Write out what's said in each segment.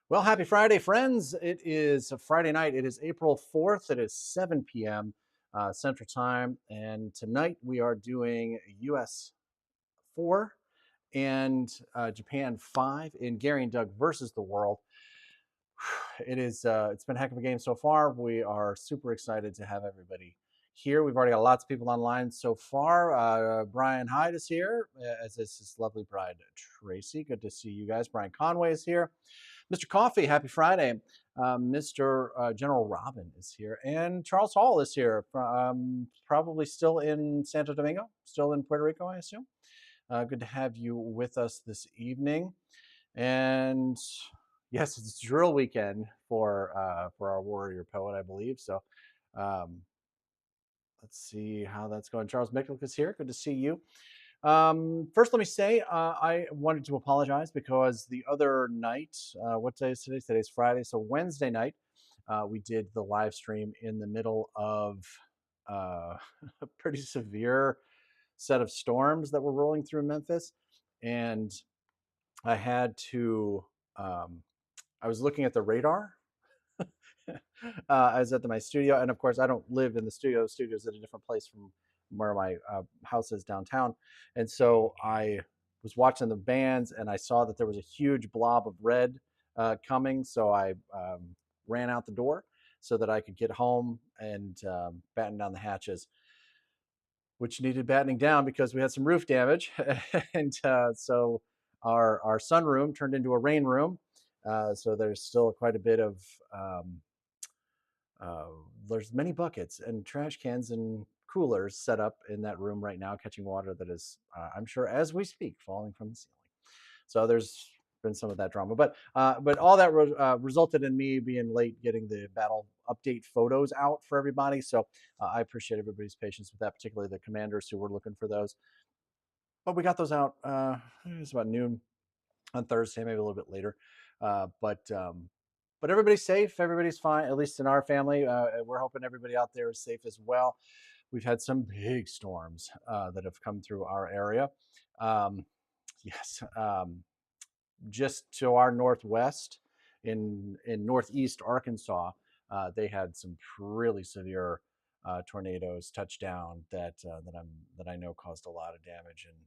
Well, happy Friday, friends. It is a Friday night. It is April 4th. It is 7 p.m. Central Time. And tonight we are doing US 4 and Japan 5 in Gary and Doug versus the world. It's been a heck of a game so far. We are super excited to have everybody here. We've already got lots of people online so far. Brian Hyde is here, as is his lovely bride, Tracy. Good to see you guys. Brian Conway is here. Mr. Coffee, happy Friday. Mr. General Robin is here. And Charles Hall is here, probably still in Santo Domingo, still in Puerto Rico, I assume. Good to have you with us this evening. And yes, it's drill weekend for our warrior poet, I believe. So um, let's see how that's going. Charles Micklick is here. Good to see you. First, let me say I wanted to apologize because the other night, what day is today? Today's Friday. So Wednesday night, we did the live stream in the middle of a pretty severe set of storms that were rolling through Memphis. And I had to, I was looking at the radar. I was at my studio, and of course, I don't live in the studio. The studio's at a different place from where my house is downtown, and so I was watching the bands, and I saw that there was a huge blob of red coming. So I ran out the door so that I could get home and batten down the hatches, which needed battening down because we had some roof damage, and so our sunroom turned into a rain room. So there's still quite a bit of uh, there's many buckets and trash cans and coolers set up in that room right now, catching water that is, I'm sure, as we speak, falling from the ceiling. So there's been some of that drama, but all that resulted in me being late getting the battle update photos out for everybody. So I appreciate everybody's patience with that, particularly the commanders who were looking for those. But we got those out. It was about noon on Thursday, maybe a little bit later. Uh, but um, but everybody's safe. Everybody's fine, at least in our family. We're hoping everybody out there is safe as well. We've had some big storms that have come through our area. Um, yes, just to our northwest, in northeast Arkansas, they had some really severe tornadoes touch down that I know caused a lot of damage, and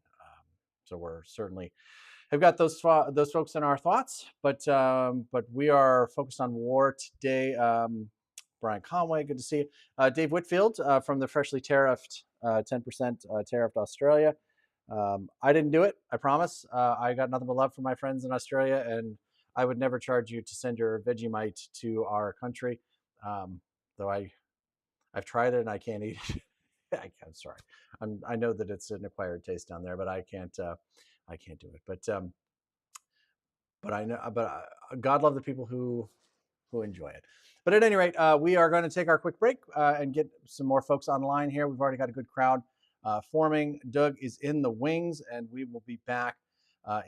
so we're certainly have got those folks in our thoughts. But we are focused on war today. Brian Conway, good to see you. Dave Whitfield from the freshly tariffed 10% tariffed Australia. I didn't do it, I promise. I got nothing but love from my friends in Australia, and I would never charge you to send your Vegemite to our country. Though I've tried it and I can't eat it. I'm sorry. I know that it's an acquired taste down there, but I can't do it. But I know, God love the people who enjoy it. But at any rate, we are going to take our quick break and get some more folks online here. We've already got a good crowd forming. Doug is in the wings, and we will be back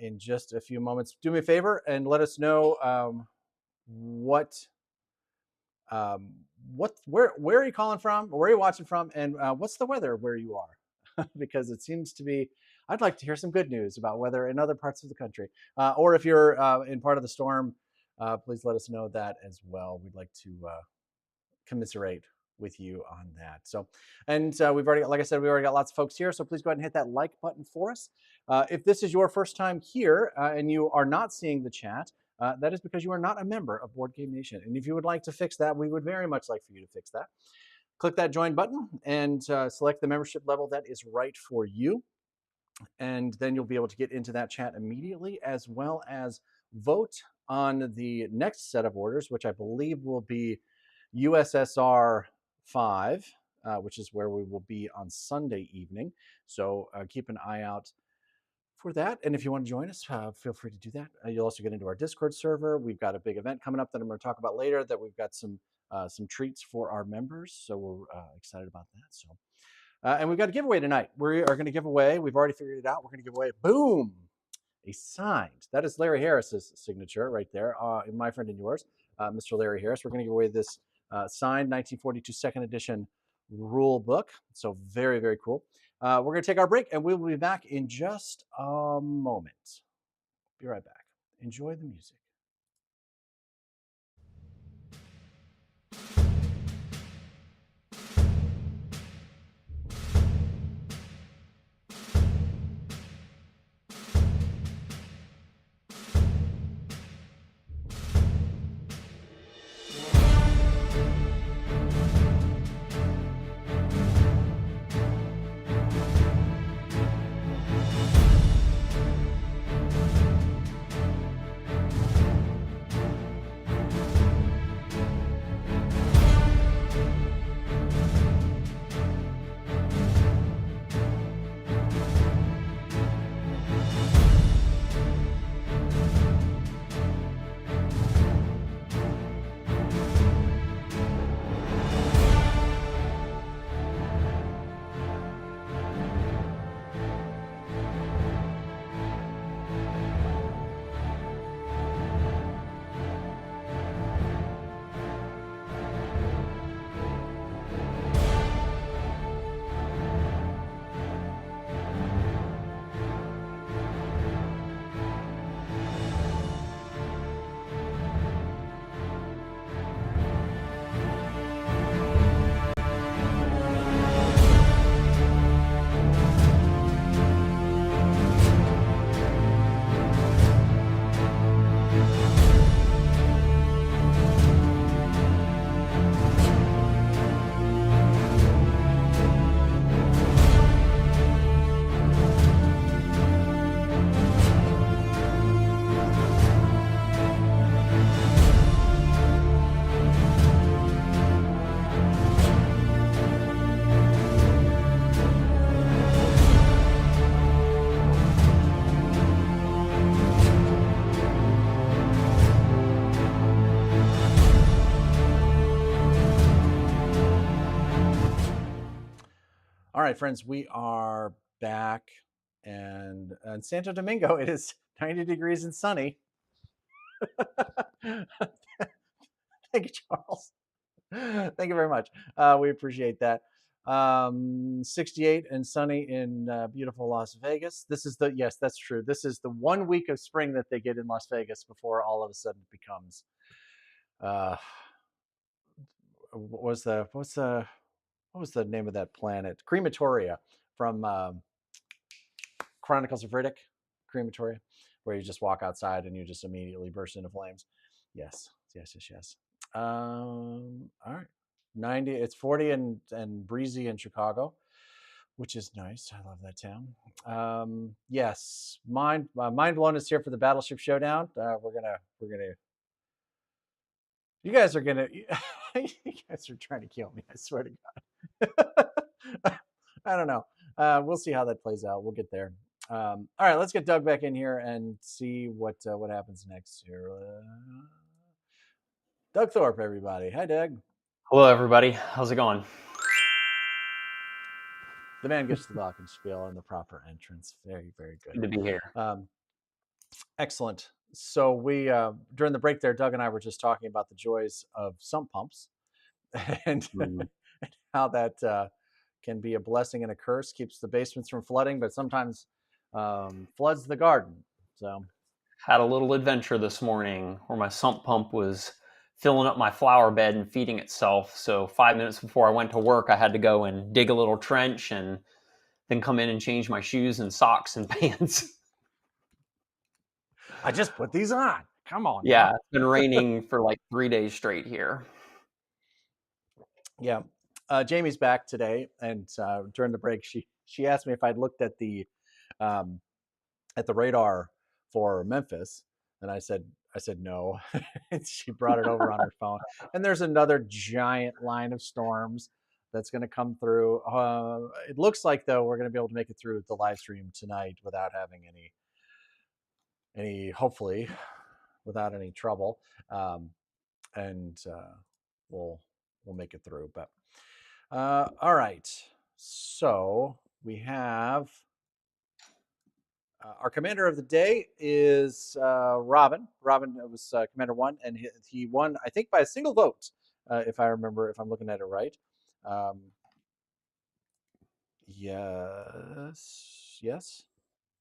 in just a few moments. Do me a favor and let us know what um, where are you calling from, where are you watching from, and what's the weather where you are? Because it seems to be. I'd like to hear some good news about weather in other parts of the country, or if you're in part of the storm, please let us know that as well. We'd like to commiserate with you on that. So, and we've already, like I said, we already got lots of folks here. So please go ahead and hit that like button for us. If this is your first time here and you are not seeing the chat, that is because you are not a member of Board Game Nation. And if you would like to fix that, we would very much like for you to fix that. Click that join button and select the membership level that is right for you. And then you'll be able to get into that chat immediately, as well as vote on the next set of orders, which I believe will be USSR 5, which is where we will be on Sunday evening. So keep an eye out for that. And if you want to join us, feel free to do that. You'll also get into our Discord server. We've got a big event coming up that I'm going to talk about later, that we've got some treats for our members. So we're excited about that. So and we've got a giveaway tonight. We are going to give away, we've already figured it out, we're going to give away, boom, a signed, that is Larry Harris's signature right there, my friend and yours, Mr. Larry Harris. We're going to give away this signed 1942 second edition rule book. So very, very cool. We're going to take our break, and we will be back in just a moment. Be right back. Enjoy the music. All right, friends, we are back, and in Santo Domingo, it is 90 degrees and sunny. Thank you, Charles. Thank you very much. We appreciate that. 68 and sunny in beautiful Las Vegas. This is yes, that's true. This is the 1 week of spring that they get in Las Vegas before all of a sudden it becomes. What was the name of that planet? Crematoria from Chronicles of Riddick. Crematoria, where you just walk outside and you just immediately burst into flames. Yes. All right. 90. It's 40 and breezy in Chicago, which is nice. I love that town. Yes, Mind Blown is here for the Battleship Showdown. We're gonna. You guys are gonna. You guys are trying to kill me. I swear to God. I don't know. We'll see how that plays out. We'll get there. All right, let's get Doug back in here and see what happens next here. Doug Thorpe, everybody. Hi, Doug. Hello, everybody. How's it going? The man gets the glockenspiel and the proper entrance. Very, very good. Good to be here. Excellent. So we during the break there, Doug and I were just talking about the joys of sump pumps and how that can be a blessing and a curse. Keeps the basements from flooding, but sometimes floods the garden. So had a little adventure this morning where my sump pump was filling up my flower bed and feeding itself. So 5 minutes before I went to work, I had to go and dig a little trench and then come in and change my shoes and socks and pants. I just put these on. Come on. Yeah, now. It's been raining for like 3 days straight here. Yeah. Jamie's back today, and during the break, she asked me if I'd looked at the radar for Memphis, and I said no. And she brought it over on her phone, and there's another giant line of storms that's going to come through. It looks like, though, we're going to be able to make it through the live stream tonight without having any hopefully without any trouble, and we'll make it through. But all right, so we have our commander of the day is Robin. Robin was Commander 1, and he won, I think, by a single vote, if I remember, if I'm looking at it right. Yes.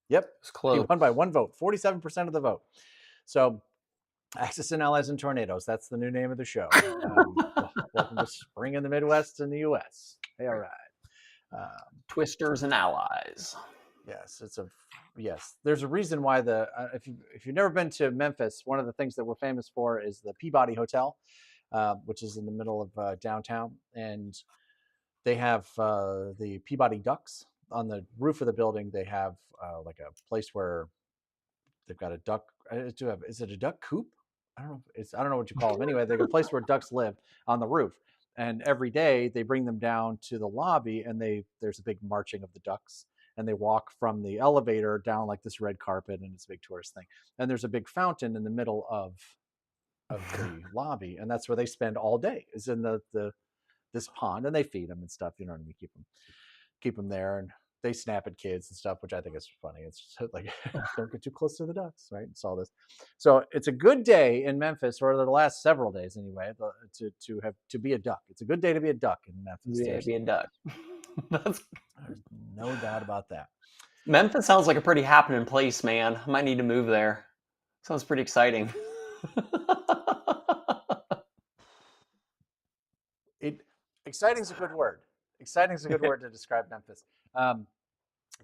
Yep. It's close. He won by 1 vote, 47% of the vote. So, Axis and Allies and Tornadoes. That's the new name of the show. Welcome to spring in the Midwest and the U.S. Hey, all right. Twisters and Allies. Yes, there's a reason why if you've never been to Memphis, one of the things that we're famous for is the Peabody Hotel, which is in the middle of downtown, and they have the Peabody Ducks on the roof of the building. They have like a place where they've got a duck. Is it a duck coop? I don't know what you call them. Anyway, they've got a place where ducks live on the roof, and every day they bring them down to the lobby, and there's a big marching of the ducks. And they walk from the elevator down like this red carpet, and it's a big tourist thing. And there's a big fountain in the middle of the lobby, and that's where they spend all day. Is in this pond, and they feed them and stuff. You know what I mean? Keep them there, and they snap at kids and stuff, which I think is funny. It's just like don't get too close to the ducks, right? It's all this. So it's a good day in Memphis, or the last several days anyway, to be a duck. It's a good day to be a duck in Memphis. Yeah, be a duck. There's no doubt about that. Memphis sounds like a pretty happening place, man. I might need to move there. Sounds pretty exciting. Exciting is a good word. Exciting is a good word to describe Memphis.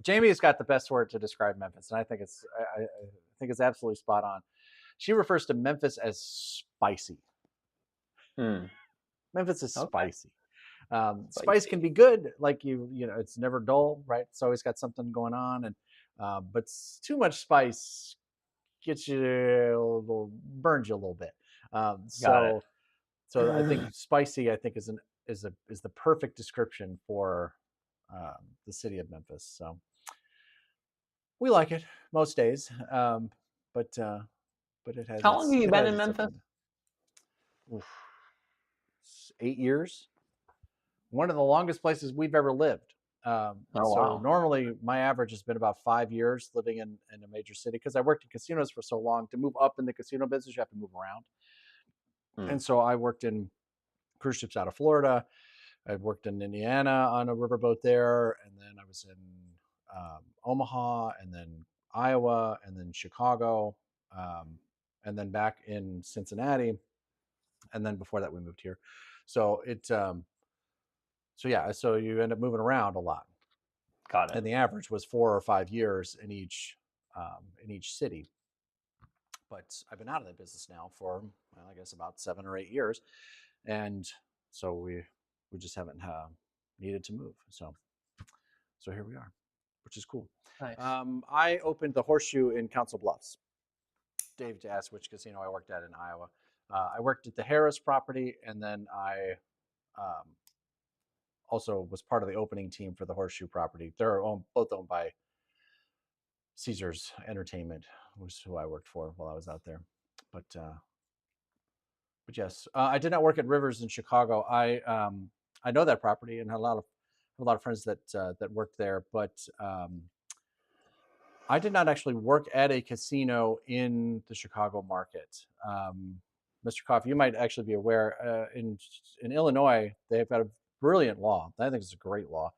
Jamie has got the best word to describe Memphis, and I think it's absolutely spot on. She refers to Memphis as spicy. Memphis is spicy. Spice can be good, like you know, it's never dull, right? It's always got something going on, and but too much spice gets you burns you a little bit. So I think spicy, is the perfect description for the city of Memphis. So we like it most days, but it has. How long have you been in Memphis? 8 years. One of the longest places we've ever lived. Wow. Normally my average has been about 5 years living in a major city because I worked in casinos for so long. To move up in the casino business, you have to move around. Mm. And so I worked in cruise ships out of Florida. I worked in Indiana on a riverboat there, and then I was in Omaha, and then Iowa, and then Chicago, um, and then back in Cincinnati, and then before that we moved here. So so yeah, so you end up moving around a lot, Got it. and the average was 4 or 5 years in each city. But I've been out of that business now for, well, I guess about 7 or 8 years, and so we just haven't needed to move. So here we are, which is cool. Nice. I opened the Horseshoe in Council Bluffs. Dave asked which casino I worked at in Iowa. I worked at the Harris property, and then I um, also was part of the opening team for the Horseshoe property. Both owned by Caesars Entertainment, was who I worked for while I was out there. But yes, I did not work at Rivers in Chicago. I know that property and had a lot of friends that worked there, but I did not actually work at a casino in the Chicago market. Mr. Coffey, you might actually be aware, in Illinois, they've got a brilliant law. I think it's a great law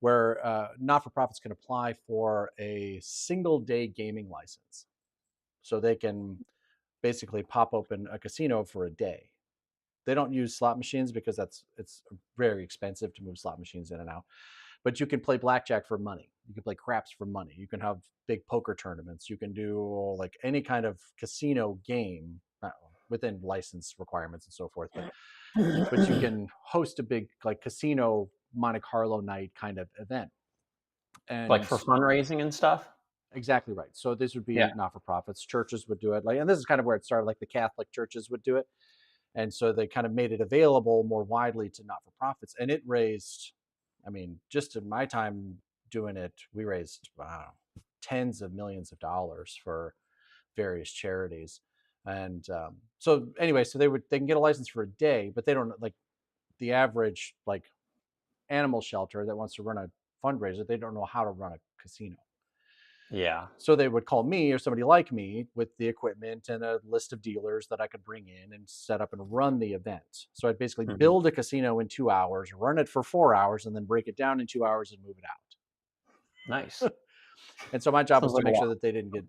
where not-for-profits can apply for a single-day gaming license. So they can basically pop open a casino for a day. They don't use slot machines because it's very expensive to move slot machines in and out. But you can play blackjack for money. You can play craps for money. You can have big poker tournaments. You can do like any kind of casino game within license requirements and so forth. But you can host a big like casino Monte Carlo night kind of event. Like And for fundraising and stuff? exactly right. So this would Yeah. be not for profits. Churches would do it. And this is kind of where it started. Like the Catholic churches would do it, and so they kind of made it available more widely to not for profits. And it raised, I mean, just in my time doing it, we raised tens of millions of dollars for various charities. And so anyway, so they can get a license for a day, but they don't like the average like animal shelter that wants to run a fundraiser. They don't know how to run a casino. Yeah. So they would call me or somebody like me with the equipment and a list of dealers that I could bring in and set up and run the event. So I'd basically Mm-hmm. build a casino in 2 hours, run it for 4 hours, and then break it down in 2 hours and move it Nice. out. And so my job Sounds was to like a make sure lot. that they didn't get,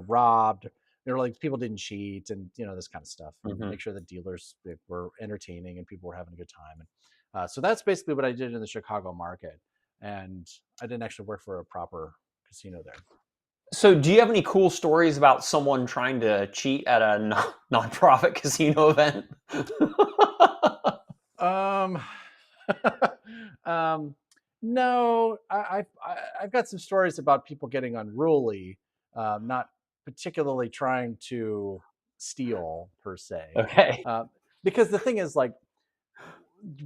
robbed. Like people didn't cheat and, this kind of stuff. And Mm-hmm. make sure that dealers were entertaining and people were having a good time. And so that's basically what I did in the Chicago market. And I didn't actually work for a proper casino there. So, do you have any cool stories about someone trying to cheat at a non-profit casino event? Um, no, I've got some stories about people getting unruly, not particularly trying to steal per se, Okay. uh, because the thing is like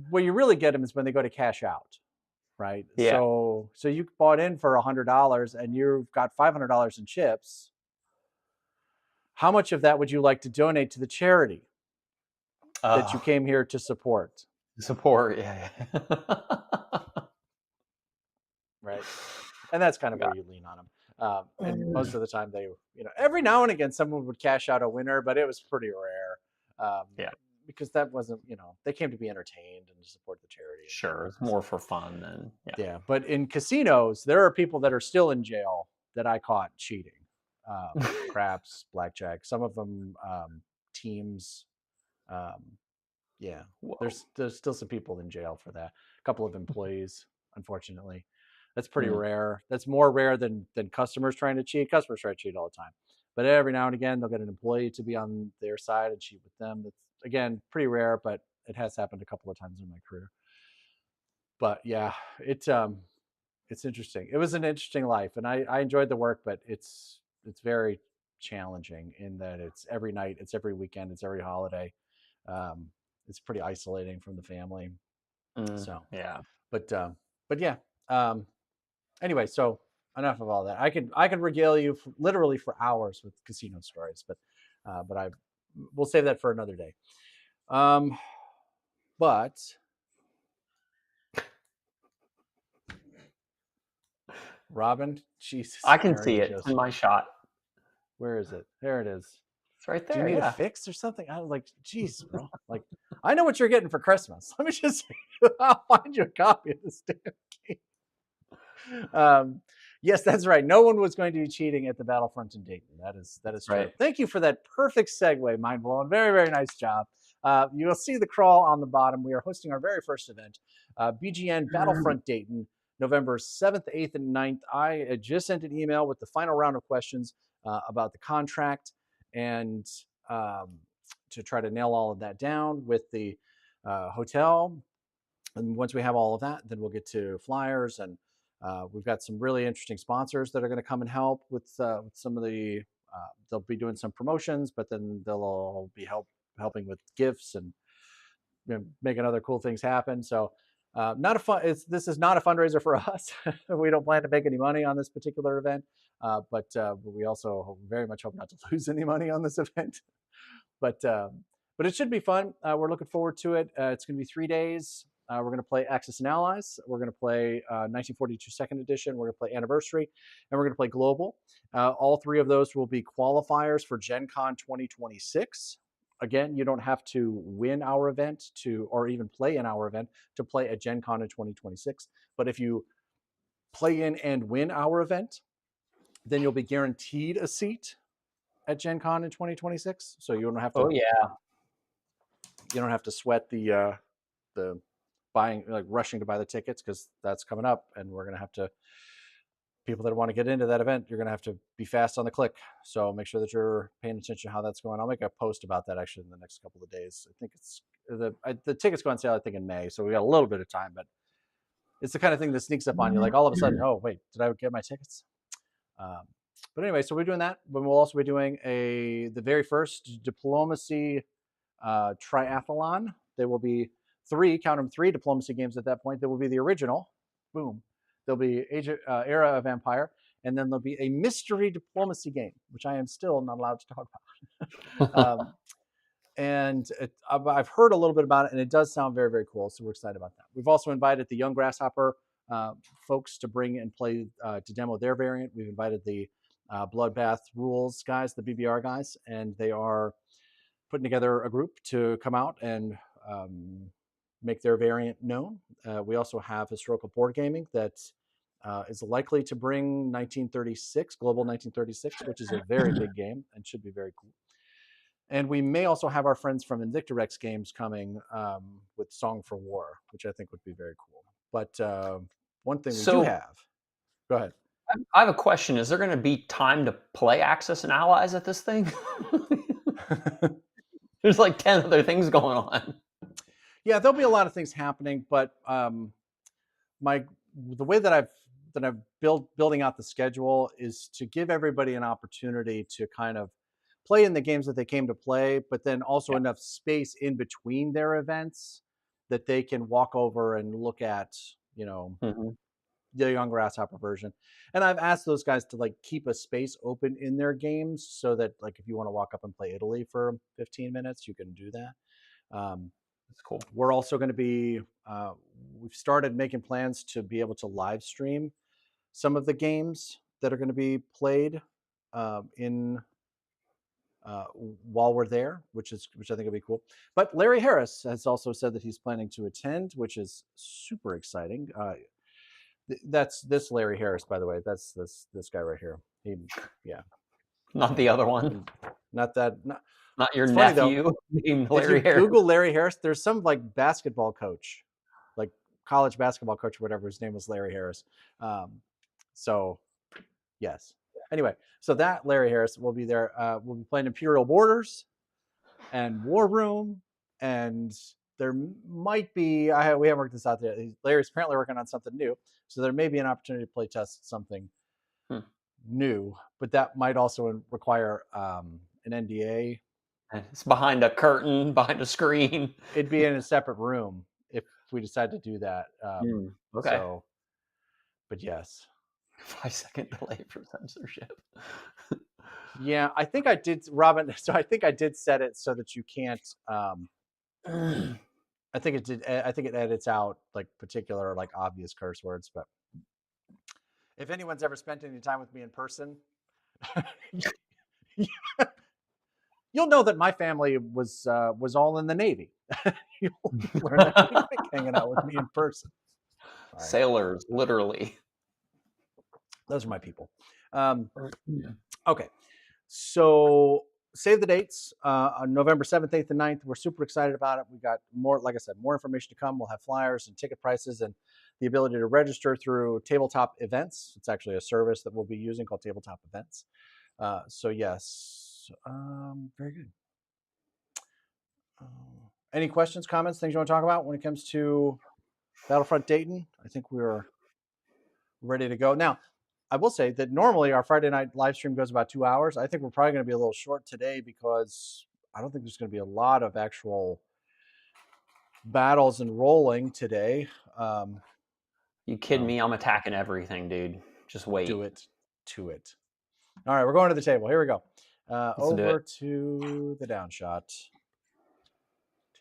where you really get them is when they go to cash out, right? Yeah. So you bought in for $100 and you've got $500 in chips. How much of that would you like to donate to the charity that you came here to support? Support. Yeah. Right. And that's kind of where you lean on them. And most of the time they, every now and again, someone would cash out a winner, but it was pretty rare Yeah. because that wasn't, they came to be entertained and to support the charity. Sure. It's more for fun than, yeah. Yeah. But in casinos, there are people that are still in jail that I caught cheating. Craps, blackjack, some of them teams. Yeah. Whoa. There's still some people in jail for that. A couple of employees, unfortunately. That's pretty rare. That's more rare than customers trying to cheat. Customers try to cheat all the time. But every now and again, they'll get an employee to be on their side and cheat with them. That's, again, pretty rare, but it has happened a couple of times in my career. But yeah, it's interesting. It was an interesting life, and I enjoyed the work, but it's very challenging in that it's every night, it's every weekend, it's every holiday. It's pretty isolating from the family. So, Yeah. but yeah. Anyway, so enough of all that. I could regale you literally for hours with casino stories, but we'll save that for another day. But Robin, Jesus, I can Mary, see and it. It's in Joseph. my shot. Where is it? There it is. It's right Do you there. need Yeah. a fix or something? I was like, geez, bro. Like, I know what you're getting for Christmas. Let me just, I'll find you a copy of this damn game. Yes, that's right. No one was going to be cheating at the Battlefront in Dayton. That is true. Right. Thank you for that perfect segue, mind blowing. Very, very nice job. You will see the crawl on the bottom. We are hosting our very first event, BGN Battlefront Dayton, November 7th, 8th, and 9th. I just sent an email with the final round of questions about the contract and to try to nail all of that down with the hotel. And once we have all of that, then we'll get to flyers, and we've got some really interesting sponsors that are going to come and help with some of the. They'll be doing some promotions, but then they'll all be helping with gifts and making other cool things happen. So, not a fun. This is not a fundraiser for us. We don't plan to make any money on this particular event, but we also very much hope not to lose any money on this event. But it should be fun. We're looking forward to it. It's going to be 3 days. We're going to play Axis and Allies. We're going to play 1942 Second Edition. We're going to play Anniversary, and we're going to play Global. All three of those will be qualifiers for Gen Con 2026. Again, you don't have to win our event or even play in our event to play at Gen Con in 2026. But if you play in and win our event, then you'll be guaranteed a seat at Gen Con in 2026. So you don't have to. Oh yeah. You don't have to sweat the buying, like rushing to buy the tickets, because that's coming up, and we're going to have to. People that want to get into that event, you're going to have to be fast on the click. So make sure that you're paying attention to how that's going. I'll make a post about that actually in the next couple of days. I think it's the tickets go on sale, I think, in May, so we got a little bit of time, but it's the kind of thing that sneaks up on you. Like all of a sudden, oh wait, did I get my tickets? But anyway, so we're doing that, but we'll also be doing the very first diplomacy triathlon. There will be three diplomacy games at that point. There will be the original, boom. There'll be Era of Empire, and then there'll be a mystery diplomacy game, which I am still not allowed to talk about. And I've heard a little bit about it, and it does sound very, very cool. So we're excited about that. We've also invited the Young Grasshopper folks to bring and play to demo their variant. We've invited the Bloodbath Rules guys, the BBR guys, and they are putting together a group to come out and make their variant known. We also have Historical Board Gaming that is likely to bring 1936, Global 1936, which is a very big game and should be very cool. And we may also have our friends from Invictorex Games coming with Song for War, which I think would be very cool. But one thing we do have, go ahead. I have a question. Is there going to be time to play Axis and Allies at this thing? There's like 10 other things going on. Yeah, there'll be a lot of things happening, but the way that I've building out the schedule is to give everybody an opportunity to kind of play in the games that they came to play, but then also enough space in between their events that they can walk over and look at, the Young Grasshopper version. And I've asked those guys to like keep a space open in their games so that like if you want to walk up and play Italy for 15 minutes, you can do that. That's cool. We're also going to be, we've started making plans to be able to live stream some of the games that are going to be played while we're there, which I think will be cool. But Larry Harris has also said that he's planning to attend, which is super exciting. That's this Larry Harris, by the way. That's this guy right here. Not the other one. Not that. Not your nephew named Larry Harris. Google Larry Harris. There's some like basketball coach, like college basketball coach or whatever. His name was Larry Harris. So, yes. Anyway, so that Larry Harris will be there. We'll be playing Imperial Borders and War Room, and there might be. We haven't worked this out yet. Larry's apparently working on something new, so there may be an opportunity to play test something new, but that might also require an NDA. It's behind a curtain, behind a screen. It'd be in a separate room if we decide to do that. Okay. So, but yes. 5-second delay for censorship. Yeah, I think I did, Robin. So I think I did set it so that you can't. I think it did. I think it edits out like particular like obvious curse words, but If anyone's ever spent any time with me in person, you'll know that my family was all in the Navy. You'll learn that pretty quick hanging out with me in person. Sorry. Sailors, literally. Those are my people. Okay, so save the dates on November 7th, 8th, and 9th. We're super excited about it. We got more, like I said, more information to come. We'll have flyers and ticket prices and the ability to register through Tabletop Events. It's actually a service that we'll be using called Tabletop Events. So yes, very good. Any questions, comments, things you want to talk about when it comes to Battlefront Dayton? I think we're ready to go. Now, I will say that normally our Friday night live stream goes about 2 hours. I think we're probably going to be a little short today because I don't think there's going to be a lot of actual battles and rolling today. You kidding me? I'm attacking everything, dude. Just wait. Do it to it. All right, we're going to the table. Here we go. Over it. to the down shot.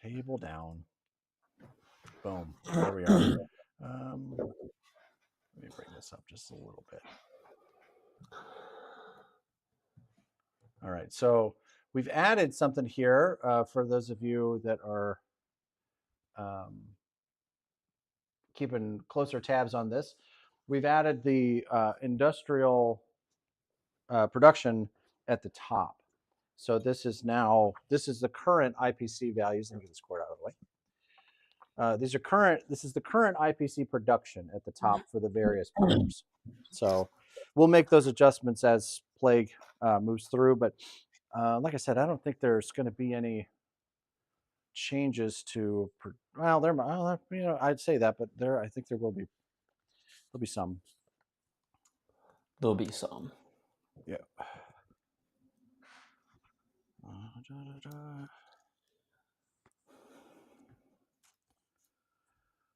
Table down. Boom. There we are. Let me bring this up just a little bit. All right, so we've added something here for those of you that are keeping closer tabs on this. We've added the industrial production at the top. So this is the current IPC values. Let me get this cord out of the way. This is the current IPC production at the top for the various bombers. So we'll make those adjustments as Plague moves through. But like I said, I don't think there's going to be any changes to. I'd say that, but I think there will be. There'll be some. There'll be some. Yeah.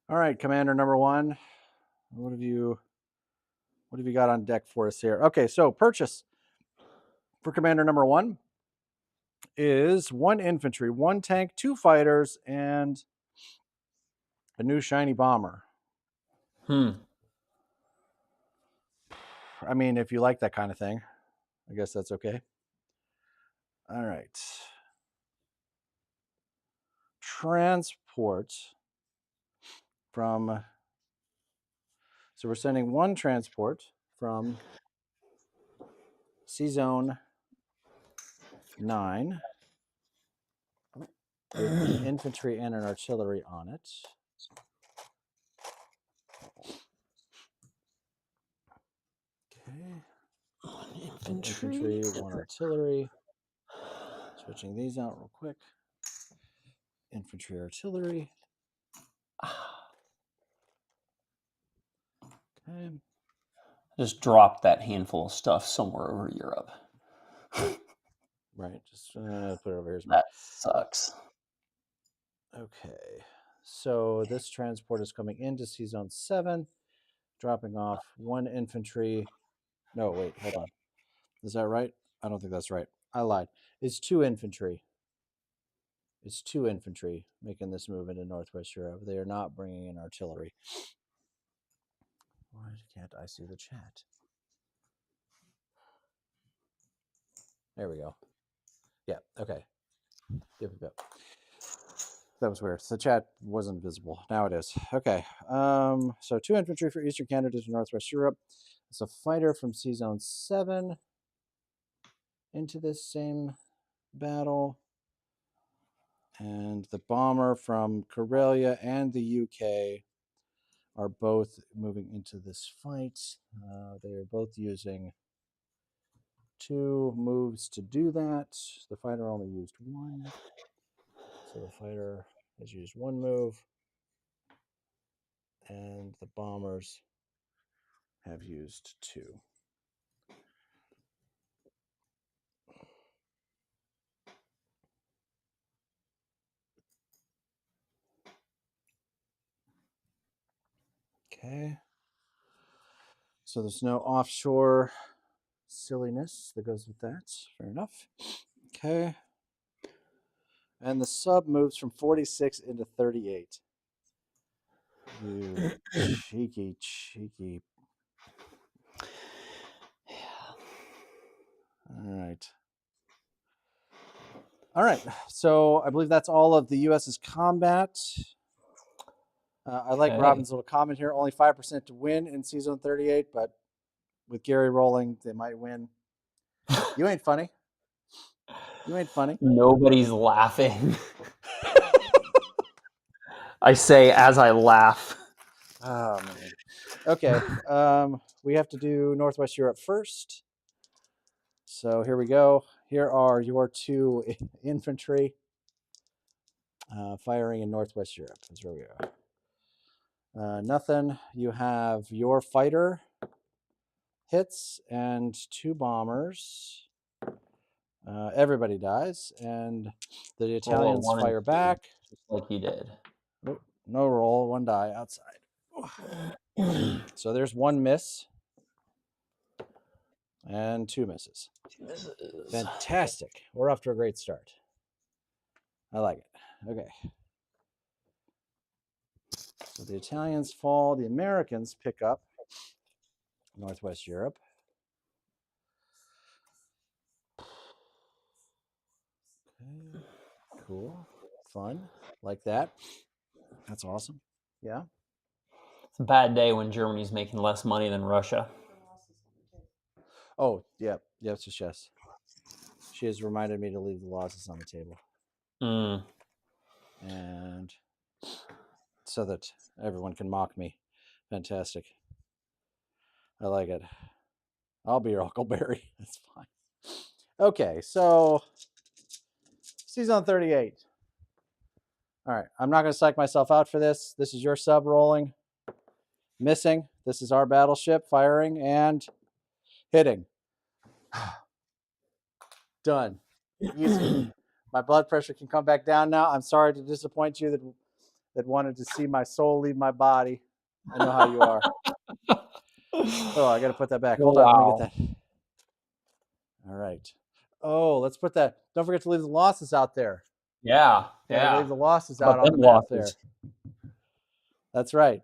All right, Commander number 1. What have you got on deck for us here? Okay, so purchase for Commander number 1 is 1 infantry, 1 tank, 2 fighters, and a new shiny bomber. I mean, if you like that kind of thing, I guess that's okay. All right. Transport from. So we're sending 1 transport from C Zone 9 with an infantry and an artillery on it. Okay. 1 infantry, 1 artillery. Switching these out real quick. Infantry, artillery. Okay. Just drop that handful of stuff somewhere over Europe. Right. Just put it over here. That sucks. Okay. So this transport is coming into C Zone 7, dropping off 1 infantry. No, wait, hold on. Is that right? I don't think that's right. I lied. It's 2 infantry. It's 2 infantry making this move into Northwest Europe. They are not bringing in artillery. Why can't I see the chat? There we go. Yeah, okay. Yep. That was weird. The chat wasn't visible. Now it is. Okay. So 2 infantry for Eastern Canada to Northwest Europe. It's a fighter from C Zone 7 into this same battle. And the bomber from Karelia and the UK are both moving into this fight. They are both using 2 moves to do that. The fighter only used 1. So the fighter has used 1 move. And the bombers have used 2. Okay. So there's no offshore silliness that goes with that. Fair enough. Okay. And the sub moves from 46 into 38. You cheeky. All right. So I believe that's all of the U.S.'s combat. I like Robin's little comment here. Only 5% to win in Season 38, but with Gary rolling, they might win. You ain't funny. You ain't funny. Nobody's laughing. I say as I laugh. Oh, man. Okay. We have to do Northwest Europe first. So here we go. Here are your 2 infantry firing in Northwest Europe. That's where we are. Nothing. You have your fighter hits and 2 bombers. Everybody dies, and the Italians fire back. Just like you did. Oh, no roll, 1 die outside. So there's 1 miss and 2 misses. 2 misses. Fantastic. We're off to a great start. I like it. Okay. So the Italians fall. The Americans pick up Northwest Europe. Okay. Cool. Fun. Like that. That's awesome. Yeah. It's a bad day when Germany's making less money than Russia. Oh, yeah. Yes, yes, yes. She has reminded me to leave the losses on the table. And so that everyone can mock me. Fantastic. I like it. I'll be your Huckleberry. That's fine. Okay, so Season 38. All right, I'm not going to psych myself out for this. This is your sub rolling. Missing. This is our battleship firing and hitting. Done. Easy. My blood pressure can come back down now. I'm sorry to disappoint you that wanted to see my soul leave my body. I know how you are. Oh, I got to put that back. Hold on, let me get that. All right. Oh, let's put that. Don't forget to leave the losses out there. Yeah. Leave the losses out on the map there. That's right.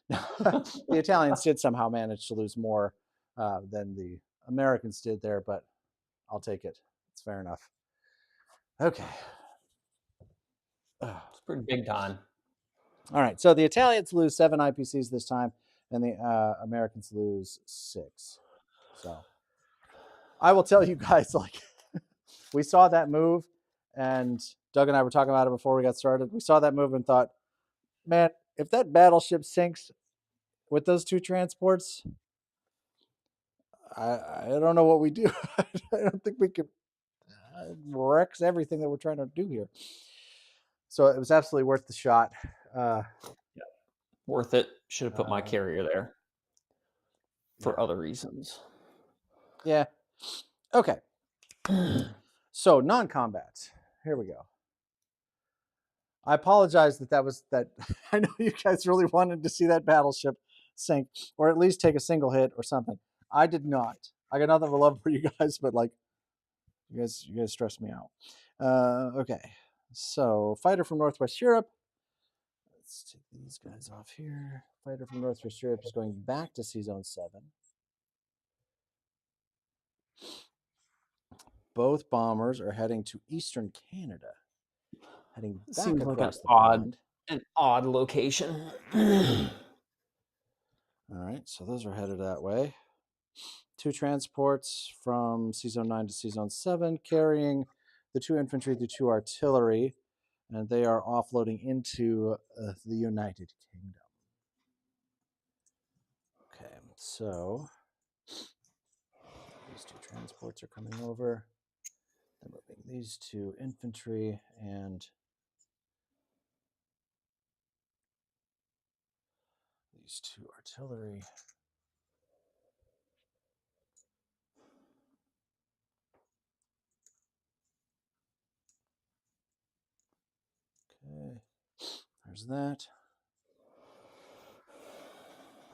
The Italians did somehow manage to lose more than the Americans did there, but I'll take it. It's fair enough. Okay. It's pretty big time. All right. So the Italians lose 7 IPCs this time, and the Americans lose 6. So I will tell you guys, like, we saw that move, and Doug and I were talking about it before we got started. We saw that move and thought, man, if that battleship sinks with those 2 transports, I don't know what we do. I don't think we could wrecks everything that we're trying to do here. So it was absolutely worth the shot. Worth it. Should have put my carrier there for other reasons. Yeah. Okay. So non-combat. Here we go. I apologize that was that. I know you guys really wanted to see that battleship sink, or at least take a single hit or something. I did not. I got nothing but love for you guys, but like, you guys stressed me out. Okay. So fighter from Northwest Europe. Let's take these guys off here. Fighter from Northwest Europe is going back to Sea Zone 7. Both bombers are heading to Eastern Canada. Heading back Seems across like the pond. An odd location. All right, so those are headed that way. 2 transports from Sea Zone 9 to Sea Zone 7, carrying the 2 infantry, the 2 artillery, and they are offloading into the United Kingdom. Okay, so these 2 transports are coming over. They're moving these 2 infantry and these 2 artillery. Okay, there's that.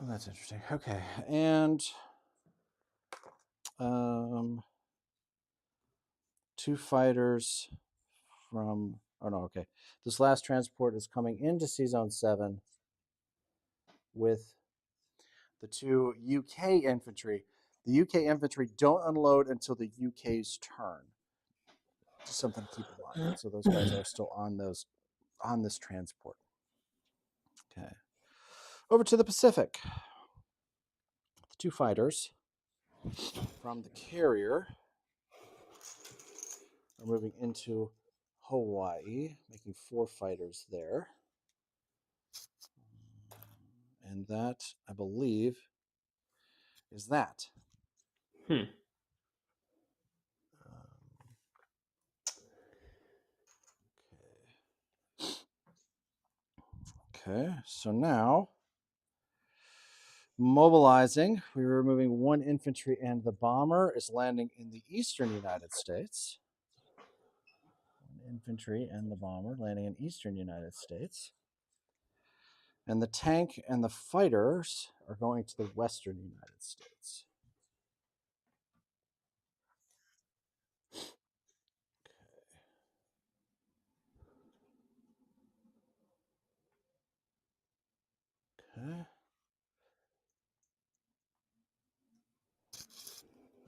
Oh, that's interesting. Okay, and 2 fighters from. Oh no, okay. This last transport is coming into Sea Zone 7 with the 2 UK infantry. The UK infantry don't unload until the UK's turn. Just something to keep in mind. So those guys are still on this transport. Okay. Over to the Pacific. The 2 fighters from the carrier are moving into Hawaii, making 4 fighters there. And that, I believe, is that. Okay, so now mobilizing, we were removing 1 infantry, and the bomber is landing in the eastern United States. 1 infantry and the bomber landing in eastern United States. And the tank and the fighters are going to the western United States. Okay.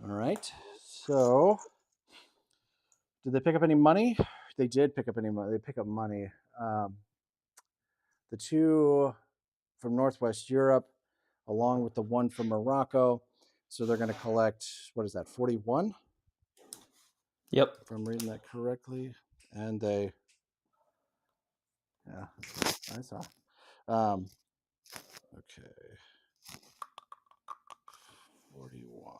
All right. So, did they pick up any money? They did pick up any money. They pick up money. The 2 from Northwest Europe, along with the 1 from Morocco. So they're going to collect, what is that, 41? Yep. If I'm reading that correctly. And they, yeah, I saw. Okay. 41.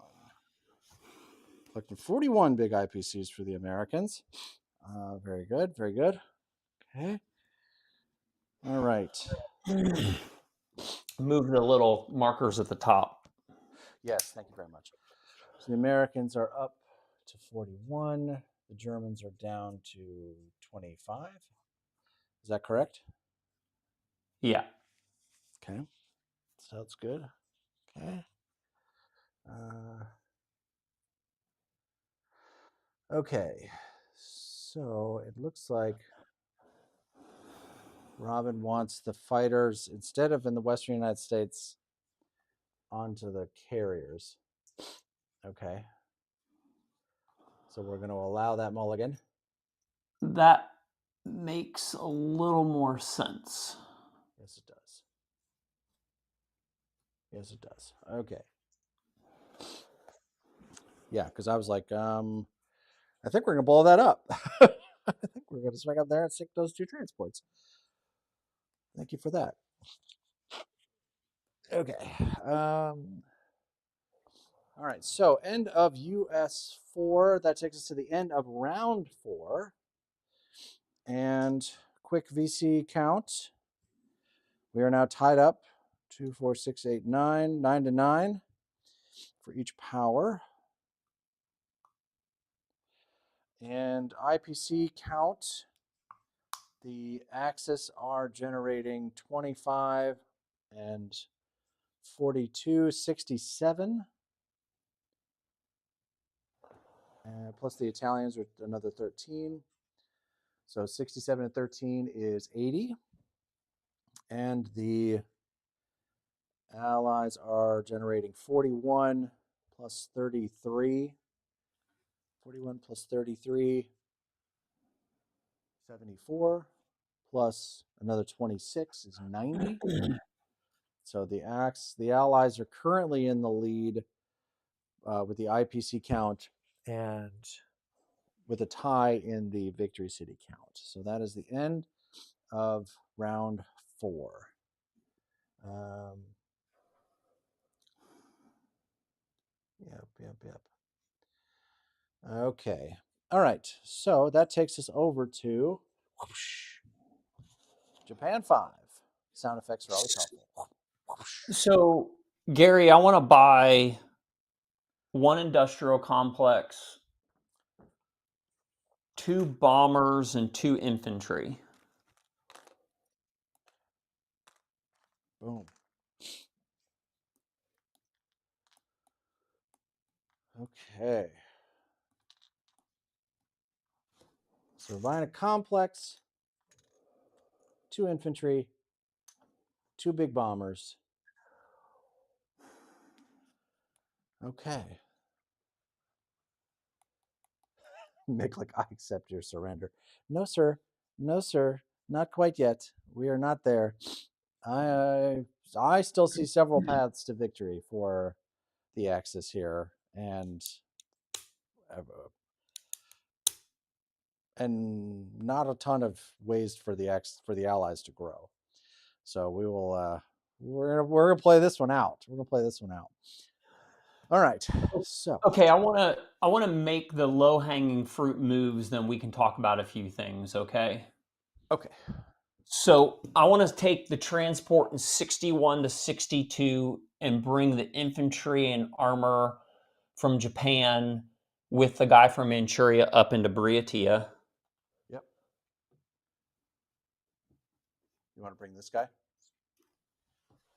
Collecting 41 big IPCs for the Americans. Very good, very good. Okay. All right. Move the little markers at the top. Yes, thank you very much. So the Americans are up to 41. The Germans are down to 25. Is that correct? Yeah. Okay. Sounds good. Okay. Okay. So it looks like Robin wants the fighters, instead of in the Western United States, onto the carriers. Okay. So we're going to allow that mulligan. That makes a little more sense. Yes, it does. Yes, it does. Okay. Yeah, because I was like, I think we're going to blow that up. I think we're going to swing up there and sink those 2 transports. Thank you for that. Okay. All right. So end of US 4. That takes us to the end of round 4. And quick VC count. We are now tied up 2, 4, 6, 8, 9, 9 to 9 for each power. And IPC count, the Axis are generating 25 and 42, 67. Plus the Italians with another 13. So 67 and 13 is 80. And the Allies are generating 41 plus 33. 41 plus 33, 74. Plus another 26 is 90. So the Allies are currently in the lead with the IPC count and with a tie in the Victory City count. So that is the end of round 4. Yep. Okay. All right. So that takes us over to whoosh, Japan 5. Sound effects are always helpful. So, Gary, I want to buy 1 industrial complex, 2 bombers, and 2 infantry. Boom. Okay. So we're buying a complex, 2 infantry, 2 big bombers. Okay. Mick, like, I accept your surrender. No, sir. No, sir. Not quite yet. We are not there. I still see several paths to victory for the Axis here, and not a ton of ways for the Allies to grow. So we will. We're gonna play this one out. We're gonna play this one out. All right. So Okay, I wanna make the low hanging fruit moves. Then we can talk about a few things. Okay. okay. So I want to take the transport in 61 to 62 and bring the infantry and armor from Japan with the guy from Manchuria up into Briotia. Yep. You want to bring this guy?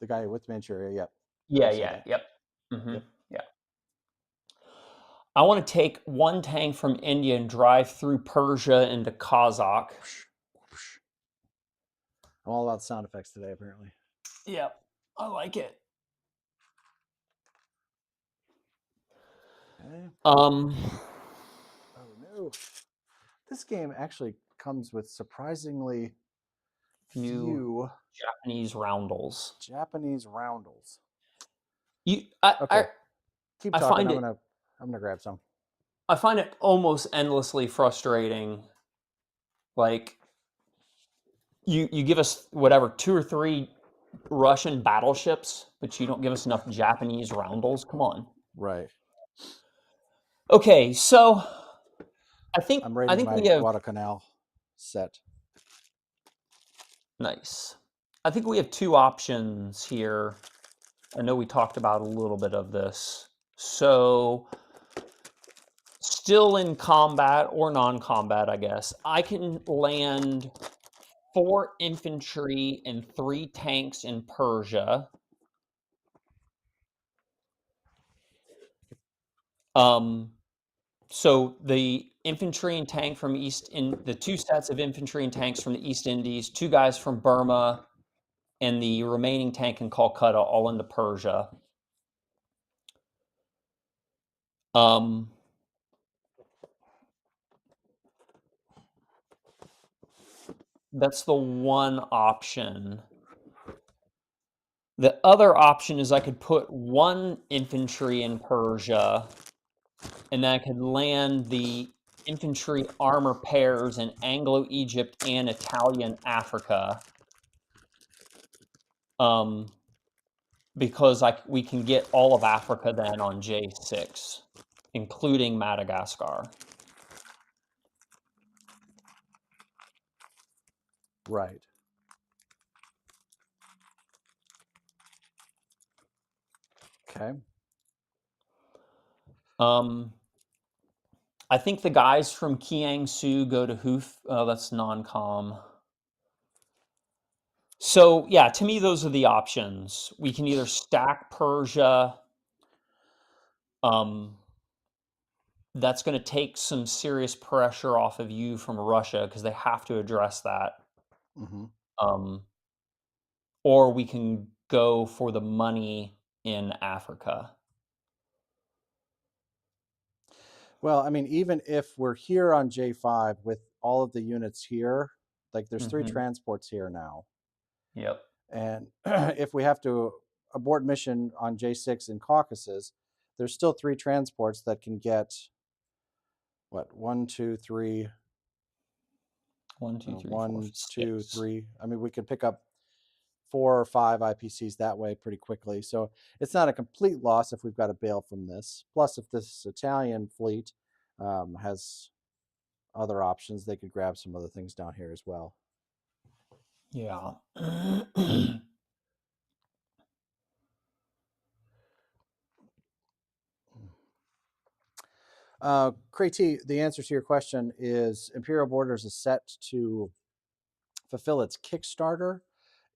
The guy with Manchuria? Yep. Yeah, I see yeah, that. yep. Yep. Yeah. I want to take one tank from India and drive through Persia into Kazakh. I'm all about sound effects today, apparently. Yep, I like it. Okay. Um, Oh no. This game actually comes with surprisingly few Japanese roundels. Japanese roundels. You, Okay. Keep I talking. find I'm it gonna grab some. I find it almost endlessly frustrating. Like you give us whatever 2 or 3 Russian battleships, but you don't give us enough Japanese roundels. Come on. Right. Okay, so I'm I rating think my we have Guadalcanal set. nice. I think we have 2 options here. I know we talked about a little bit of this. So still in combat or non-combat, I guess. I can land 4 infantry and 3 tanks in Persia. So the infantry and tank from the 2 sets of infantry and tanks from the East Indies, 2 guys from Burma, and the remaining tank in Calcutta, all into Persia. Um, that's the one option. The other option is I could put 1 infantry in Persia, and then I could land the infantry armor pairs in Anglo-Egypt and Italian Africa. Because we can get all of Africa then on J6, including Madagascar. Right. Okay. I think the guys from Kiangsu go to Hoof. Oh, that's non-com. So yeah, to me, those are the options. We can either stack Persia. That's going to take some serious pressure off of you from Russia because they have to address that. Mm-hmm. Or we can go for the money in Africa. Well, I mean, even if we're here on J5 with all of the units here, like there's 3 transports here now. Yep. And if we have to abort mission on J6 in Caucasus, there's still 3 transports that can get what 1, 2, 3, 1, 2, 3, 4, 1, 2, 6. 3. I mean, we can pick up 4 or 5 IPCs that way pretty quickly. So it's not a complete loss if we've got to bail from this. Plus, if this Italian fleet has other options, they could grab some other things down here as well. Yeah. Crate, the answer to your question is Imperial Borders is set to fulfill its Kickstarter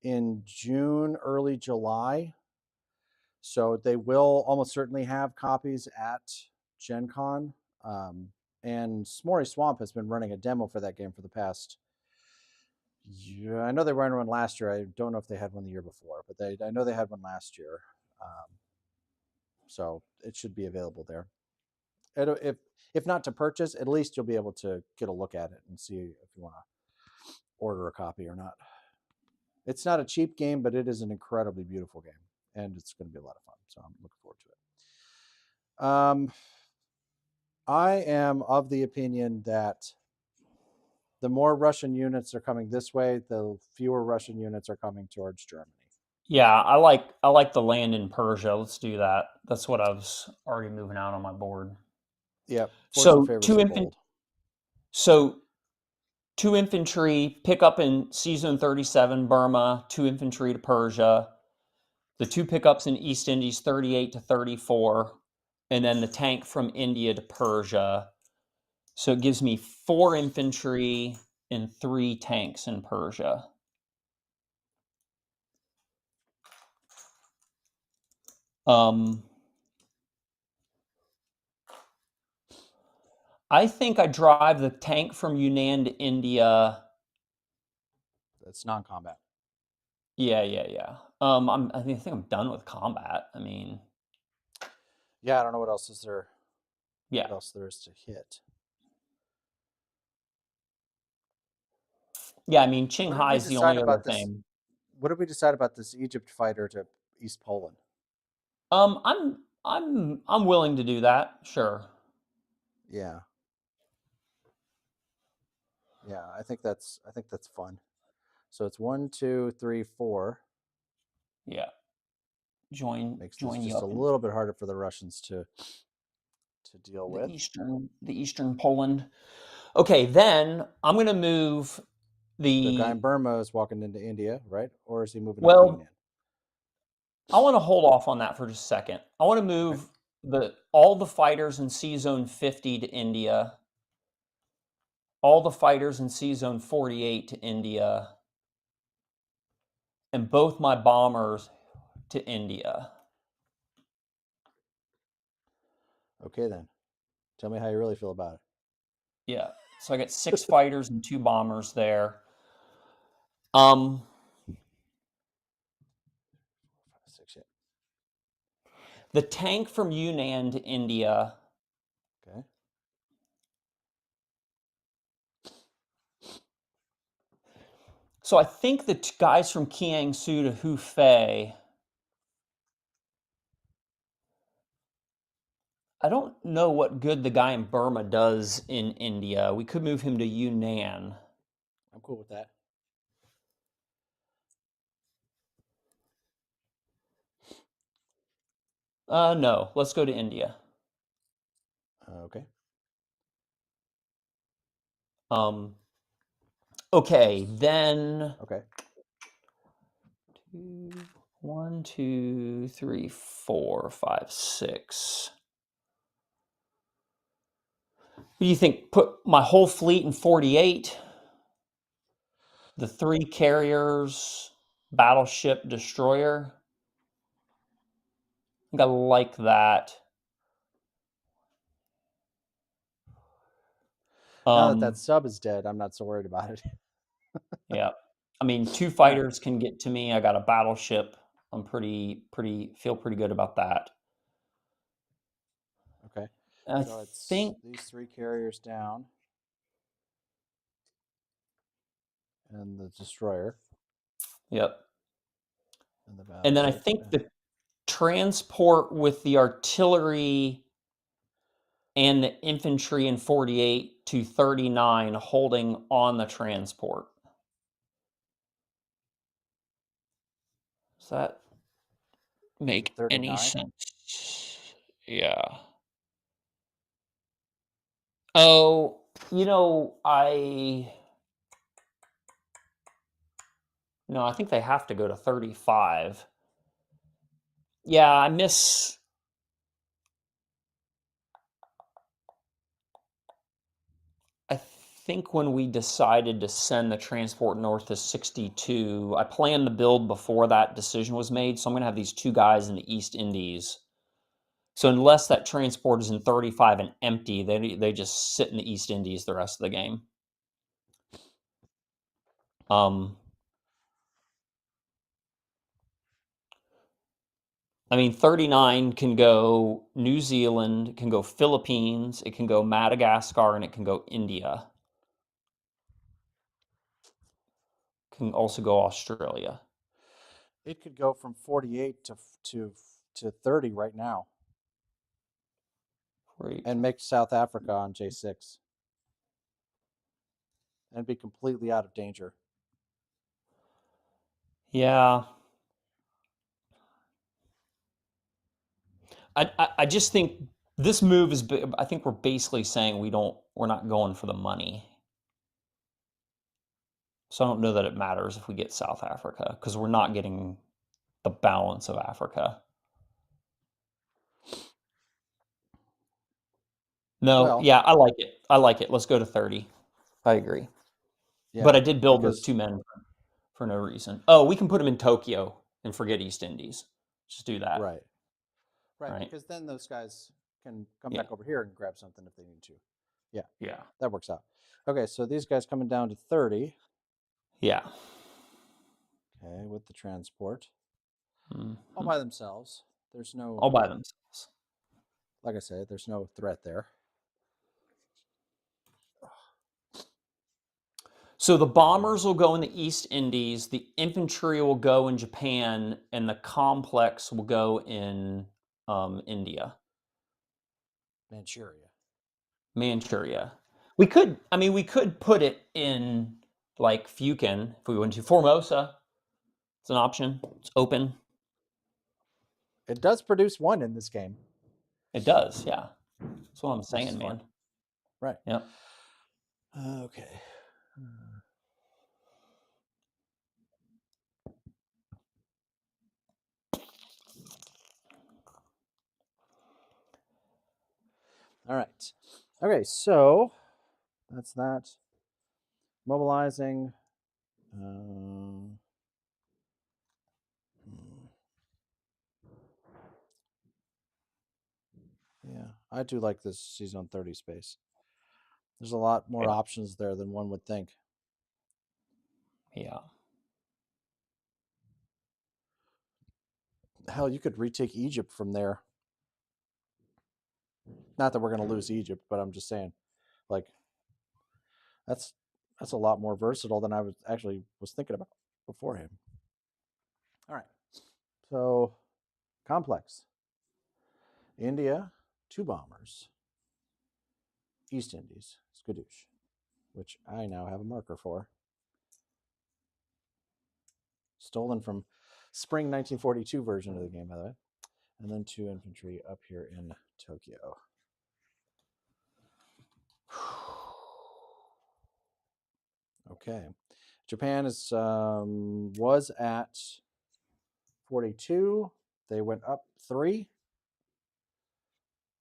in June, early July. So they will almost certainly have copies at Gen Con. And Smory Swamp has been running a demo for that game for the past year. I know they ran one last year. I don't know if they had one the year before, but I know they had one last year. So it should be available there. If not to purchase, at least you'll be able to get a look at it and see if you want to order a copy or not. It's not a cheap game, but it is an incredibly beautiful game, and it's going to be a lot of fun. So I'm looking forward to it. I am of the opinion that the more Russian units are coming this way, the fewer Russian units are coming towards Germany. Yeah, I like the land in Persia. Let's do that. That's what I was already moving out on my board. Yep, fortune So favors the bold. So 2 infantry pick up in Season 37 Burma, 2 infantry to Persia, the 2 pickups in East Indies 38 to 34, and then the tank from India to Persia. So it gives me 4 infantry and 3 tanks in Persia. I think I drive the tank from Yunnan to India. That's non-combat. Yeah. I think I'm done with combat. I mean, yeah, I don't know what else is there. Yeah. What else there is to hit? Yeah, I mean, What did Qinghai we is the decide only other about this? thing. What did we decide about this Egypt fighter to East Poland? I'm willing to do that. Sure. Yeah, yeah, I think that's fun. So it's 1, 2, 3, 4. Yeah. Join Makes this you just a up in little bit harder for the Russians to deal with. the eastern Poland. Okay, then I'm going to move The guy in the Burma is walking into India, right? Or is he moving up to well, Yunnan? I want to hold off on that for just a second. I want to Okay. move all the fighters in C Zone 50 to India, all the fighters in C Zone 48 to India, and both my bombers to India. Okay, then. Tell me how you really feel about it. Yeah. So I got 6 fighters and 2 bombers there. Um 6 yet. the tank from Yunnan to India. Okay. So I think the guys from Kiangsu to Hufei. I don't know what good the guy in Burma does in India. We could move him to Yunnan. I'm cool with that. No, let's go to India. Okay. Okay, then Okay. 1, 2, 3, 4, 5, 6. What do you think? Put my whole fleet in 48. The 3 carriers, battleship, destroyer. I think I like that. Now that that sub is dead, I'm not so worried about it. Yeah. I mean, 2 All right. fighters can get to me. I got a battleship. I'm feel pretty good about that. Okay. I So it's think these 3 carriers down and the destroyer Yep. and the And then I battleship. think the transport with the artillery and the infantry in 48 to 39 holding on the transport. Does that make any 39. sense? Yeah. Oh, no, I think they have to go to 35. Yeah, I think when we decided to send the transport north to 62, I planned the build before that decision was made. So I'm going to have these 2 guys in the East Indies. So unless that transport is in 35 and empty, they just sit in the East Indies the rest of the game. I mean, 39 can go New Zealand, it can go Philippines, it can go Madagascar, and it can go India. Can also go Australia. It could go from 48 to 30 right now. Great. And make South Africa on J6. And be completely out of danger. Yeah. I just think this move is, I think we're basically saying we're not going for the money. So I don't know that it matters if we get South Africa, because we're not getting the balance of Africa. No, Well, yeah, I like it. I like it. Let's go to 30. I agree. yeah, But I did build those because, 2 men for no reason. Oh, we can put them in Tokyo and forget East Indies. Just do that. right, Right. because then those guys can come Yeah. back over here and grab something if they need to. Yeah, Yeah. that works out. Okay, so these guys coming down to 30. Yeah. Okay, with the transport. Mhm. All by themselves. There's no, All by themselves. like I said, there's no threat there. So the bombers will go in the East Indies, the infantry will go in Japan, and the complex will go in India. Manchuria. We could put it in like Fukin if we went to Formosa. It's an option. It's open. It does produce one in this game. It does, yeah. That's what I'm Which is saying, fun. man. Right. Yep. Okay. All right. Okay, so that's that. Mobilizing. Yeah, I do like this Season 30 space. There's a lot more Yeah. options there than one would think. Yeah. Hell, you could retake Egypt from there. Not that we're going to lose Egypt, but I'm just saying, like, that's a lot more versatile than I was thinking about beforehand. All right, so complex. India, 2 bombers. East Indies, Skadoosh, which I now have a marker for. Stolen from spring 1942 version of the game, by the way. And then 2 infantry up here in Tokyo. Okay. Japan was at 42. They went up 3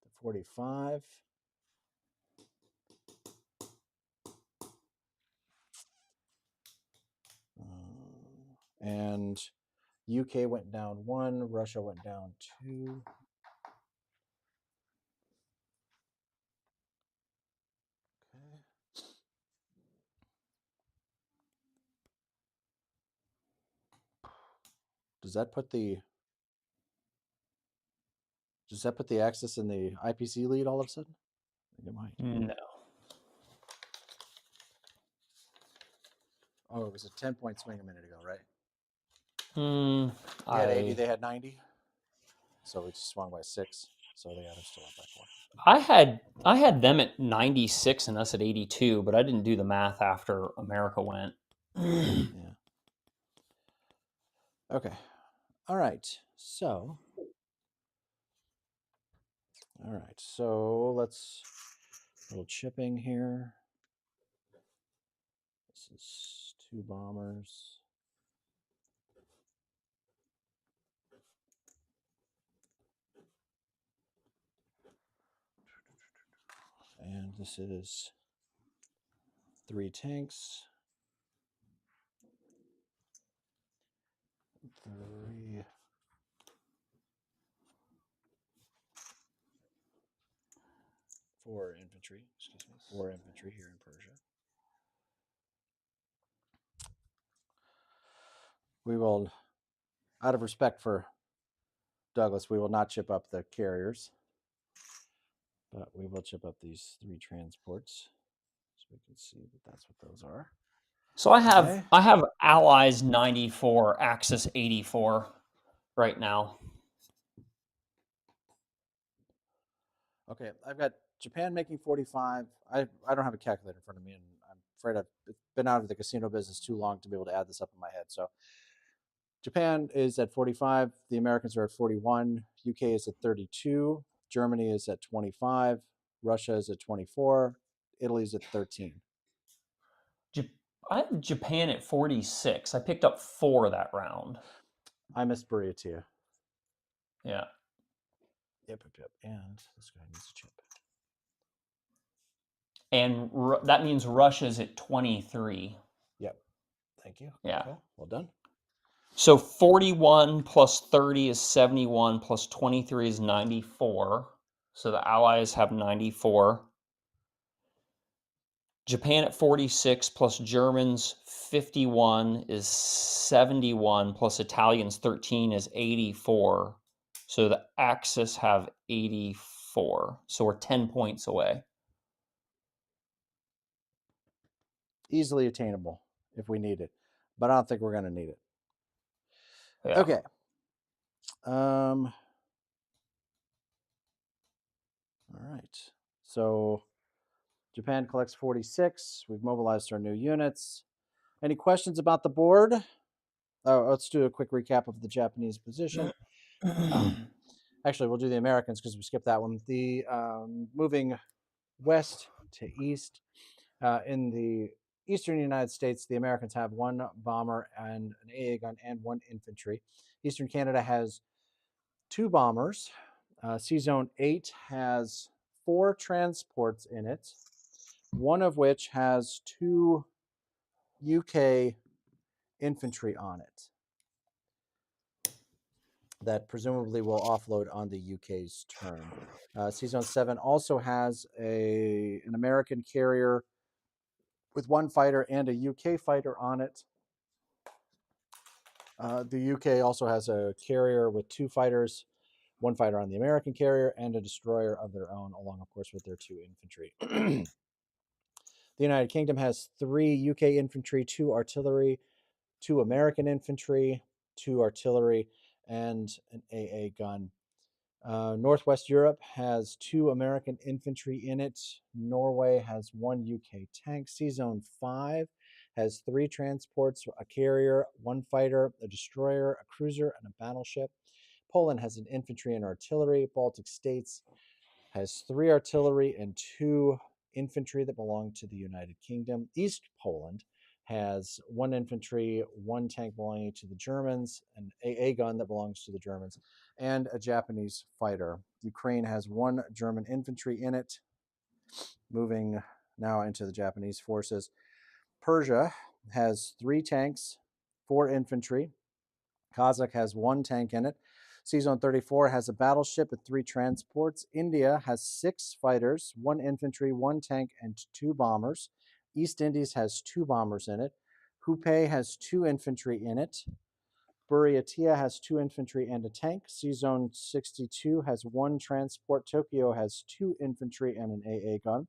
to 45. And UK went down 1. Russia went down 2. Okay. Does that put the Axis in the IPC lead all of a sudden? I think it might. No. Oh, it was a 10-point swing a minute ago, right? Mm, You had 80, they had 90. So we just swung by 6. So they got us still up by 4. I had them at 96 and us at 82, but I didn't do the math after America went. Yeah. Okay. All right. So let's a little chipping here. This is 2 bombers. And this is 3 tanks. 3. 4 infantry. Excuse me. 4 infantry here in Persia. We will, out of respect for Douglas, we will not chip up the carriers, but we will chip up these 3 transports, so we can see that that's what those are. So I have Allies 94, Axis 84 right now. Okay, I've got Japan making 45. I don't have a calculator in front of me, and I'm afraid I've been out of the casino business too long to be able to add this up in my head. So Japan is at 45. The Americans are at 41. UK is at 32. Germany is at 25. Russia is at 24. Italy is at 13. I have Japan at 46. I picked up 4 that round. I missed Brio to you. Yeah. Yep. And this guy needs a chip. And that means Russia's at 23. Yep. Thank you. Yeah. Okay, well done. So 41 plus 30 is 71, plus 23 is 94. So the Allies have 94. Japan at 46 plus Germans 51 is 71, plus Italians 13 is 84. So the Axis have 84. So we're 10 points away. Easily attainable if we need it, but I don't think we're going to need it. Yeah. Okay. All right. So Japan collects 46. We've mobilized our new units. Any questions about the board? Oh, let's do a quick recap of the Japanese position. Actually, we'll do the Americans because we skipped that one. The moving west to east in the eastern United States, the Americans have 1 bomber and an AA gun and 1 infantry. Eastern Canada has 2 bombers. C-Zone 8 has 4 transports in it, one of which has 2 UK infantry on it that presumably will offload on the UK's turn. C-Zone 7 also has an American carrier with 1 fighter and a UK fighter on it. The UK also has a carrier with 2 fighters, 1 fighter on the American carrier, and a destroyer of their own, along, of course, with their 2 infantry. The United Kingdom has 3 UK infantry, 2 artillery, 2 American infantry, 2 artillery, and an AA gun. Northwest Europe has 2 American infantry in it. Norway has 1 UK tank. C-Zone 5 has 3 transports, a carrier, 1 fighter, a destroyer, a cruiser, and a battleship. Poland has an infantry and artillery. Baltic States has 3 artillery and 2 infantry that belong to the United Kingdom. East Poland has 1 infantry, 1 tank belonging to the Germans, an AA gun that belongs to the Germans, and a Japanese fighter. Ukraine has 1 German infantry in it, moving now into the Japanese forces. Persia has 3 tanks, 4 infantry. Kazakh has 1 tank in it. C-Zone 34 has a battleship with 3 transports. India has 6 fighters, 1 infantry, 1 tank, and 2 bombers. East Indies has 2 bombers in it. Hubei has 2 infantry in it. Buryatia has 2 infantry and a tank. C-Zone 62 has 1 transport. Tokyo has 2 infantry and an AA gun.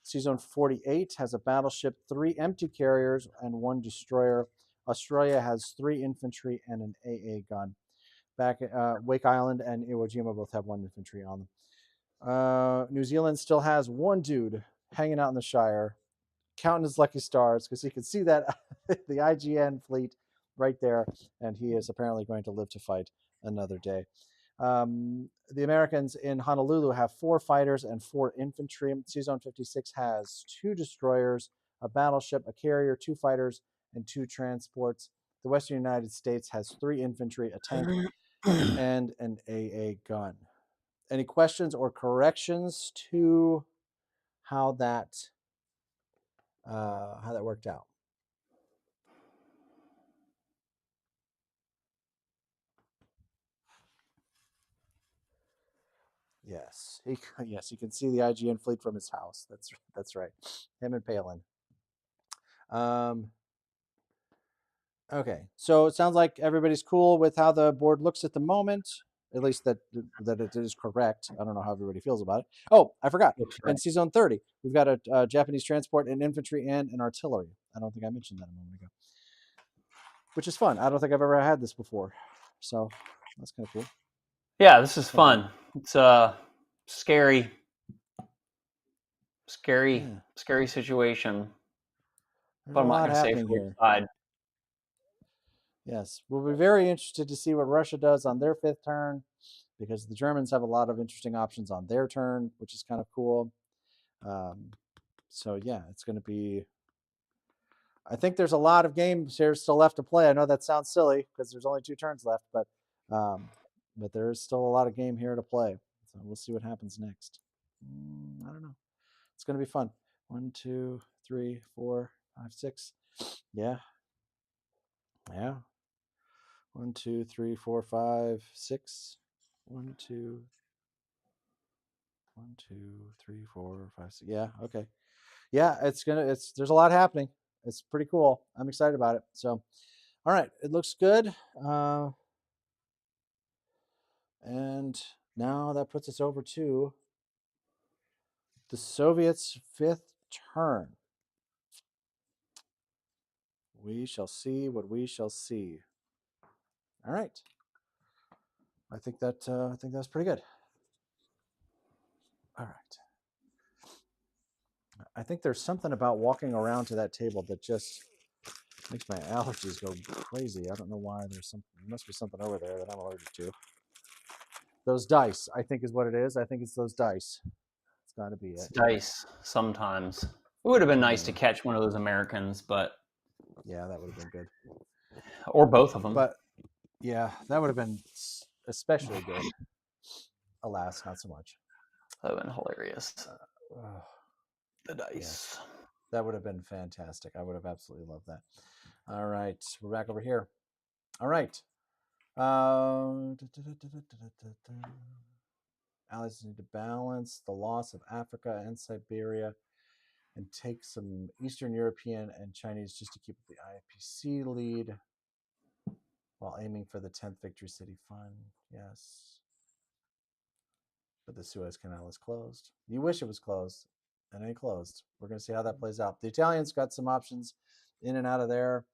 C-Zone 48 has a battleship, 3 empty carriers, and 1 destroyer. Australia has 3 infantry and an AA gun. Back Wake Island and Iwo Jima both have 1 infantry on them. New Zealand still has 1 dude hanging out in the Shire, counting his lucky stars because he can see that the IGN fleet right there, and he is apparently going to live to fight another day. The Americans in Honolulu have 4 fighters and 4 infantry. C-Zone 56 has 2 destroyers, a battleship, a carrier, 2 fighters, and 2 transports. The Western United States has 3 infantry, a tank, and an AA gun. Any questions or corrections to how that worked out? Yes, yes, you can see the IGN fleet from his house. That's right, him and Palin. Okay, so it sounds like everybody's cool with how the board looks at the moment. At least that it is correct. I don't know how everybody feels about it. Oh, I forgot. Looks In right. Zone 30, we've got a Japanese transport, an infantry, and an artillery. I don't think I mentioned that a moment ago, which is fun. I don't think I've ever had this before, so that's kind of cool. Yeah, this is Kind of fun. It's scary, yeah. scary situation. There's But a I'm not lot going to say happening for which here. side. Yes, we'll be very interested to see what Russia does on their fifth turn, because the Germans have a lot of interesting options on their turn, which is kind of cool. So yeah, it's going to be. I think there's a lot of games here still left to play. I know that sounds silly because there's only 2 turns left, um, but there is still a lot of game here to play. So we'll see what happens next. I don't know. It's going to be fun. 1, 2, 3, 4, 5, 6. Yeah, yeah. 1, 2, 3, 4, 5, 6. 1, 2, 1, 2, 3, 4, 5, 6. Yeah, okay. Yeah, there's a lot happening. It's pretty cool. I'm excited about it. So, all right, it looks good. And now that puts us over to the Soviets' fifth turn. We shall see what we shall see. All right. I think that's pretty good. All right. I think there's something about walking around to that table that just makes my allergies go crazy. I don't know why. There must be something over there that I'm allergic to. Those dice, I think, is what it is. I think it's those dice. It's got to be It's it. dice sometimes. It would have been nice to catch one of those Americans, but Yeah, that would have been good. or both of them. But yeah, that would have been especially good. Alas, not so much. That would have been hilarious. The Yeah, dice. that would have been fantastic. I would have absolutely loved that. All right, we're back over here. All right. Allies need to balance the loss of Africa and Siberia and take some Eastern European and Chinese just to keep the IPC lead while aiming for the 10th Victory City Fund. Yes. But the Suez Canal is closed. You wish it was closed. It ain't closed. We're going to see how that plays out. The Italians got some options in and out of there. Of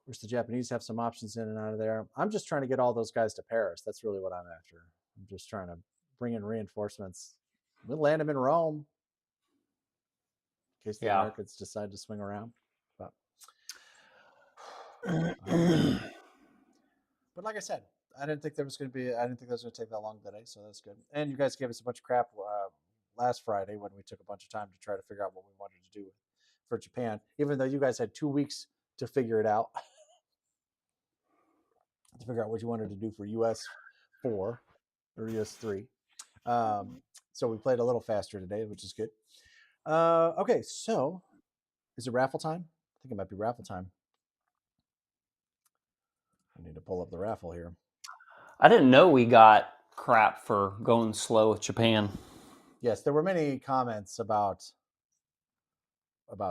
course, the Japanese have some options in and out of there. I'm just trying to get all those guys to Paris. That's really what I'm after. I'm just trying to bring in reinforcements. We'll land them in Rome in case the Americans decide to swing around. But but like I said, I didn't think that was going to take that long today, so that's good. And you guys gave us a bunch of crap last Friday when we took a bunch of time to try to figure out what we wanted to do for Japan, even though you guys had 2 weeks to figure it out, to figure out what you wanted to do for US 4 or US 3. So we played a little faster today, which is good. Okay, so is it raffle time? I think it might be raffle time. I need to pull up the raffle here. I didn't know we got crap for going slow with Japan. Yes, there were many comments about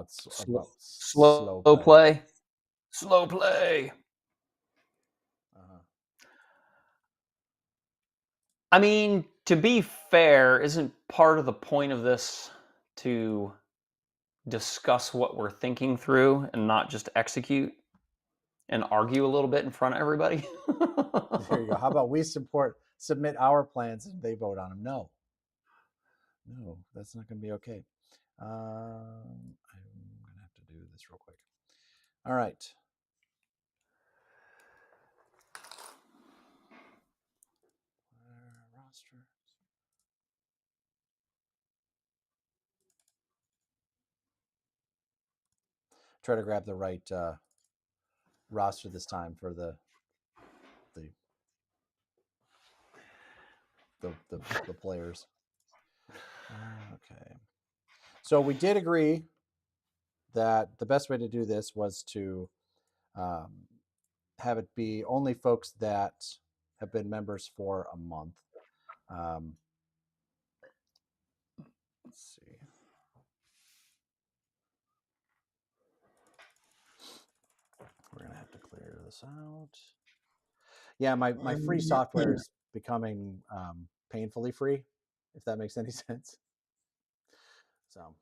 slow slow play. Slow play. Uh-huh. I mean, to be fair, isn't part of the point of this to discuss what we're thinking through and not just execute and argue a little bit in front of everybody? There you go. How about we submit our plans and they vote on them? No, that's not going to be okay. I'm going to have to do this real quick. All right. Roster. Try to grab the right roster this time for the players. Okay. So we did agree that the best way to do this was to have it be only folks that have been members for a month. Let's see. We're going to have to clear this out. Yeah, my free software is becoming painfully free, if that makes any sense. So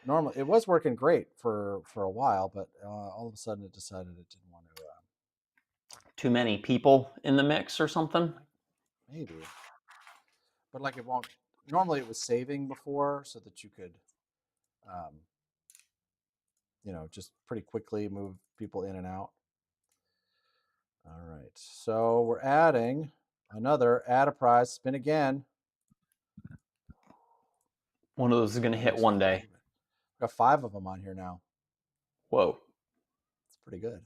normally it was working great for a while, but all of a sudden it decided it didn't want to. Too many people in the mix or something? Maybe, but like it won't. Normally it was saving before so that you could, um, just pretty quickly move people in and out. All right, so we're adding another add a prize, spin again. One of those is going to hit one day. We've got 5 of them on here now. Whoa. It's pretty good.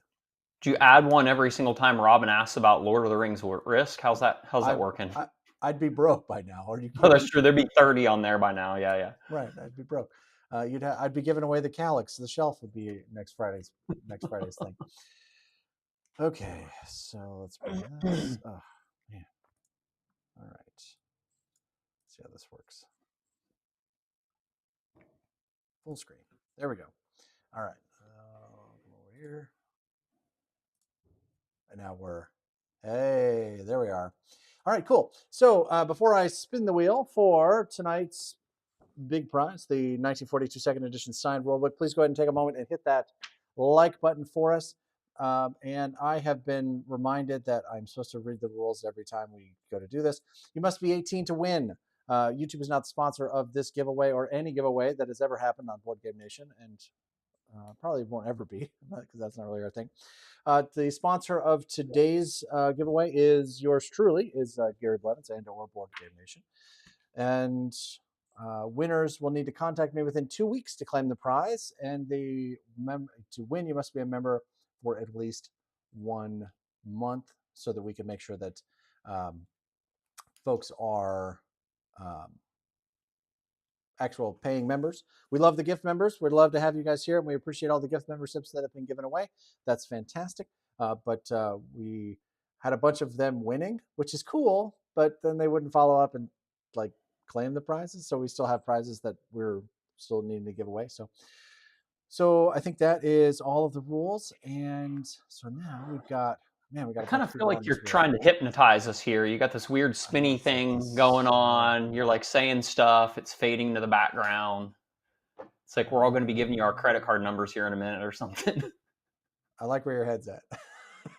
Do you add one every single time Robin asks about Lord of the Rings Risk? How's that working? I'd be broke by now. Are you Oh, that's true. There'd be 30 on there by now. Yeah. Right, I'd be broke. I'd be giving away the Calyx. The shelf would be next Friday's thing. Okay, so let's bring this. Oh man! All right, let's see how this works. Full screen. There we go. All right, come over here, and now hey, there we are. All right, cool. So before I spin the wheel for tonight's big prize, the 1942 second edition signed rulebook, please go ahead and take a moment and hit that like button for us. And I have been reminded that I'm supposed to read the rules every time we go to do this. You must be 18 to win. YouTube is not the sponsor of this giveaway or any giveaway that has ever happened on Board Game Nation, and probably won't ever be, because that's not really our thing. The sponsor of today's giveaway is yours truly, is Gary Blevins and or Board Game Nation. And winners will need to contact me within 2 weeks to claim the prize. And to win, you must be a member for at least 1 month, so that we can make sure that folks are actual paying members. We love the gift members. We'd love to have you guys here, and we appreciate all the gift memberships that have been given away. That's fantastic. But we had a bunch of them winning, which is cool, but then they wouldn't follow up and like claim the prizes. So we still have prizes that we're still needing to give away. So I think that is all of the rules. And so now we've got, I kind of feel like you're trying to hypnotize us here. You got this weird spinny thing going on. You're like saying stuff. It's fading to the background. It's like we're all going to be giving you our credit card numbers here in a minute or something. I like where your head's at.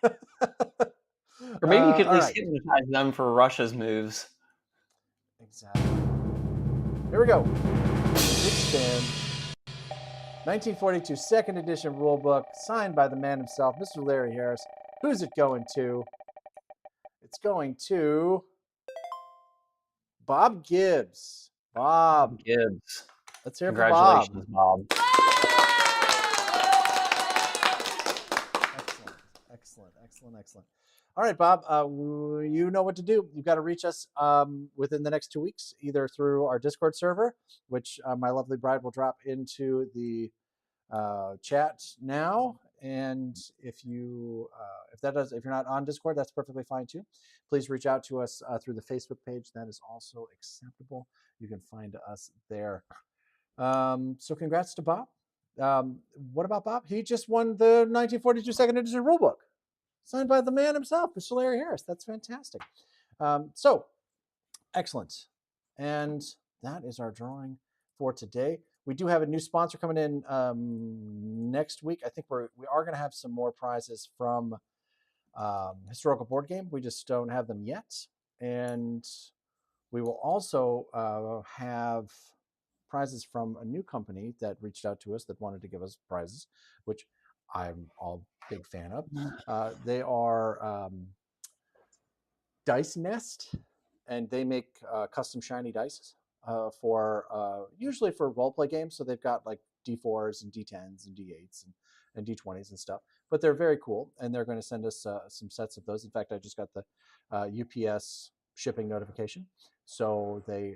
Or maybe you could at least hypnotize them for Russia's moves. Exactly. Here we go. Big spin. 1942 second edition rulebook, signed by the man himself, Mr. Larry Harris. Who's it going to? It's going to Bob Gibbs. Bob Gibbs. Let's hear it for Bob. Congratulations, Bob. Excellent. All right, Bob, you know what to do. You've got to reach us within the next 2 weeks, either through our Discord server, which my lovely bride will drop into the chat now. And if you're not on Discord, that's perfectly fine too. Please reach out to us through the Facebook page. That is also acceptable. You can find us there. So congrats to Bob. What about Bob? He just won the 1942 second edition rulebook, signed by the man himself, Mr. Larry Harris. That's fantastic. So excellent. And that is our drawing for today. We do have a new sponsor coming in next week. I think we are going to have some more prizes from Historical Board Game. We just don't have them yet. And we will also have prizes from a new company that reached out to us that wanted to give us prizes, which I'm all big fan of. They are Dice Nest, and they make custom shiny dice for usually for role play games. So they've got like D4s and D10s and D8s and D20s and stuff. But they're very cool, and they're going to send us some sets of those. In fact, I just got the UPS shipping notification, so they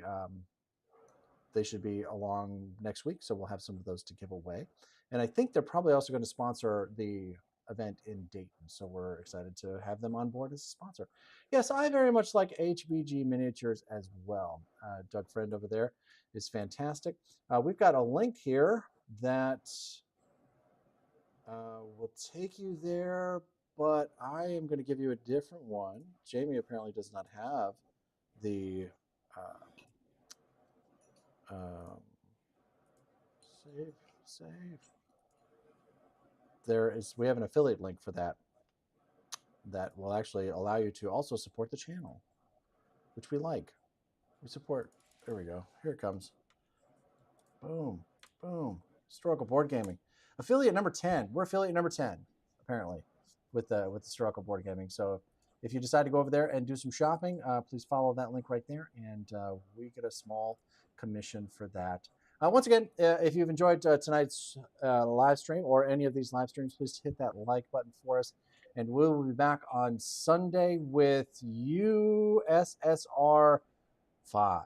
should be along next week. So we'll have some of those to give away. And I think they're probably also going to sponsor the event in Dayton. So we're excited to have them on board as a sponsor. Yes, I very much like HBG Miniatures as well. Doug Friend over there is fantastic. We've got a link here that will take you there. but I am going to give you a different one. Jamie apparently does not have the um, save. We have an affiliate link for that will actually allow you to also support the channel, which we like. We support. There we go. Here it comes. Boom, boom. Historical board gaming. Affiliate number 10. We're affiliate number 10, apparently, with the historical board gaming. So if you decide to go over there and do some shopping, please follow that link right there, and we get a small commission for that. Once again, if you've enjoyed tonight's live stream or any of these live streams, please hit that like button for us. And we'll be back on Sunday with USSR 5.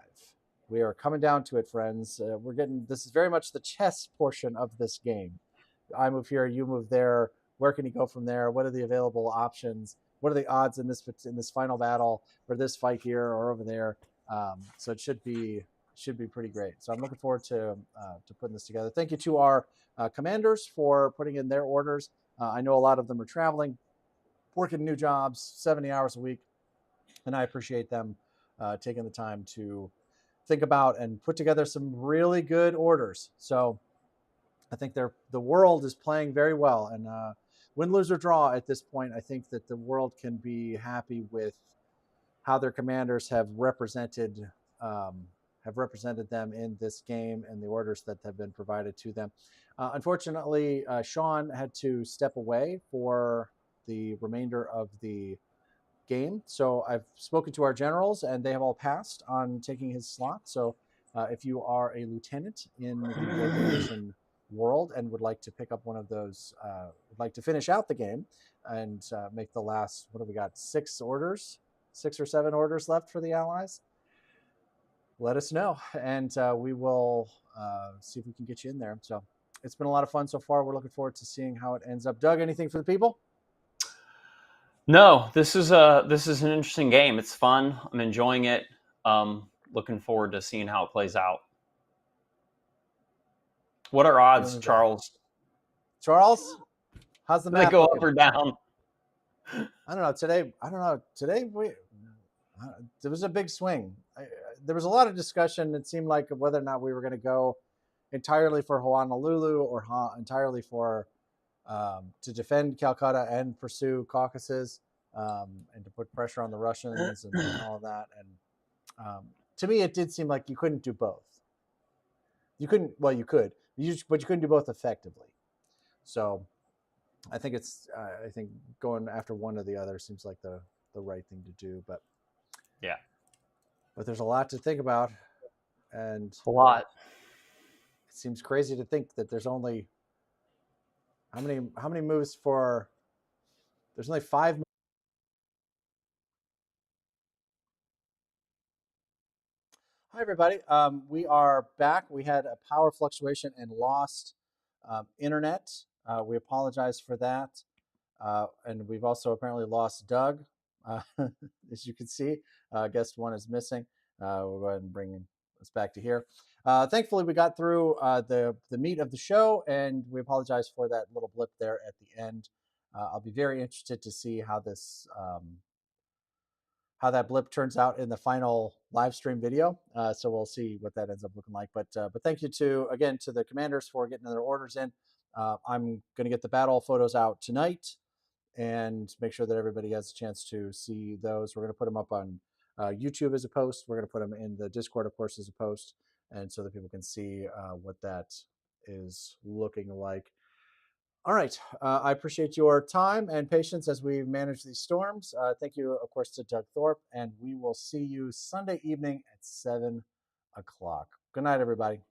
We are coming down to it, friends. This is very much the chess portion of this game. I move here, you move there. Where can you go from there? What are the available options? What are the odds in this final battle for this fight here or over there? So it should be pretty great. So I'm looking forward to putting this together. Thank you to our commanders for putting in their orders. I know a lot of them are traveling, working new jobs, 70 hours a week, and I appreciate them taking the time to think about and put together some really good orders. So I think the world is playing very well, and win, lose, or draw at this point, I think that the world can be happy with how their commanders have represented them in this game and the orders that have been provided to them. Unfortunately, Sean had to step away for the remainder of the game. So I've spoken to our generals, and they have all passed on taking his slot. So if you are a lieutenant in the board game nation world and would like to pick up one of those, would like to finish out the game and make the last, what have we got, 6 or 7 orders left for the allies, let us know, and we will see if we can get you in there. So it's been a lot of fun so far. We're looking forward to seeing how it ends up. Doug, anything for the people? No, this is an interesting game. It's fun. I'm enjoying it. Looking forward to seeing how it plays out. What are odds, Charles? Charles, how's the map? They go looking? Up or down? I don't know. Today, there was a big swing. There was a lot of discussion. It seemed like whether or not we were going to go entirely for Honolulu or entirely for to defend Calcutta and pursue Caucasus, and to put pressure on the Russians and all of that. And to me, it did seem like you couldn't do both. You couldn't. Well, you could, but you couldn't do both effectively. So I think I think going after one or the other seems like the right thing to do. But yeah, but there's a lot to think about, and a lot. It seems crazy to think that there's only how many moves for. There's only 5. Hi, everybody. We are back. We had a power fluctuation and lost internet. We apologize for that. And we've also apparently lost Doug. As you can see, guest 1 is missing. We'll go ahead and bring us back to here. Thankfully, we got through the meat of the show, and we apologize for that little blip there at the end. I'll be very interested to see how this how that blip turns out in the final live stream video. So we'll see what that ends up looking like. But thank you to the commanders for getting their orders in. I'm going to get the battle photos out tonight and make sure that everybody has a chance to see those. We're going to put them up on YouTube as a post. We're going to put them in the Discord, of course, as a post, and so that people can see what that is looking like. All right. I appreciate your time and patience as we manage these storms. Thank you, of course, to Doug Thorpe, and we will see you Sunday evening at 7 o'clock. Good night, everybody.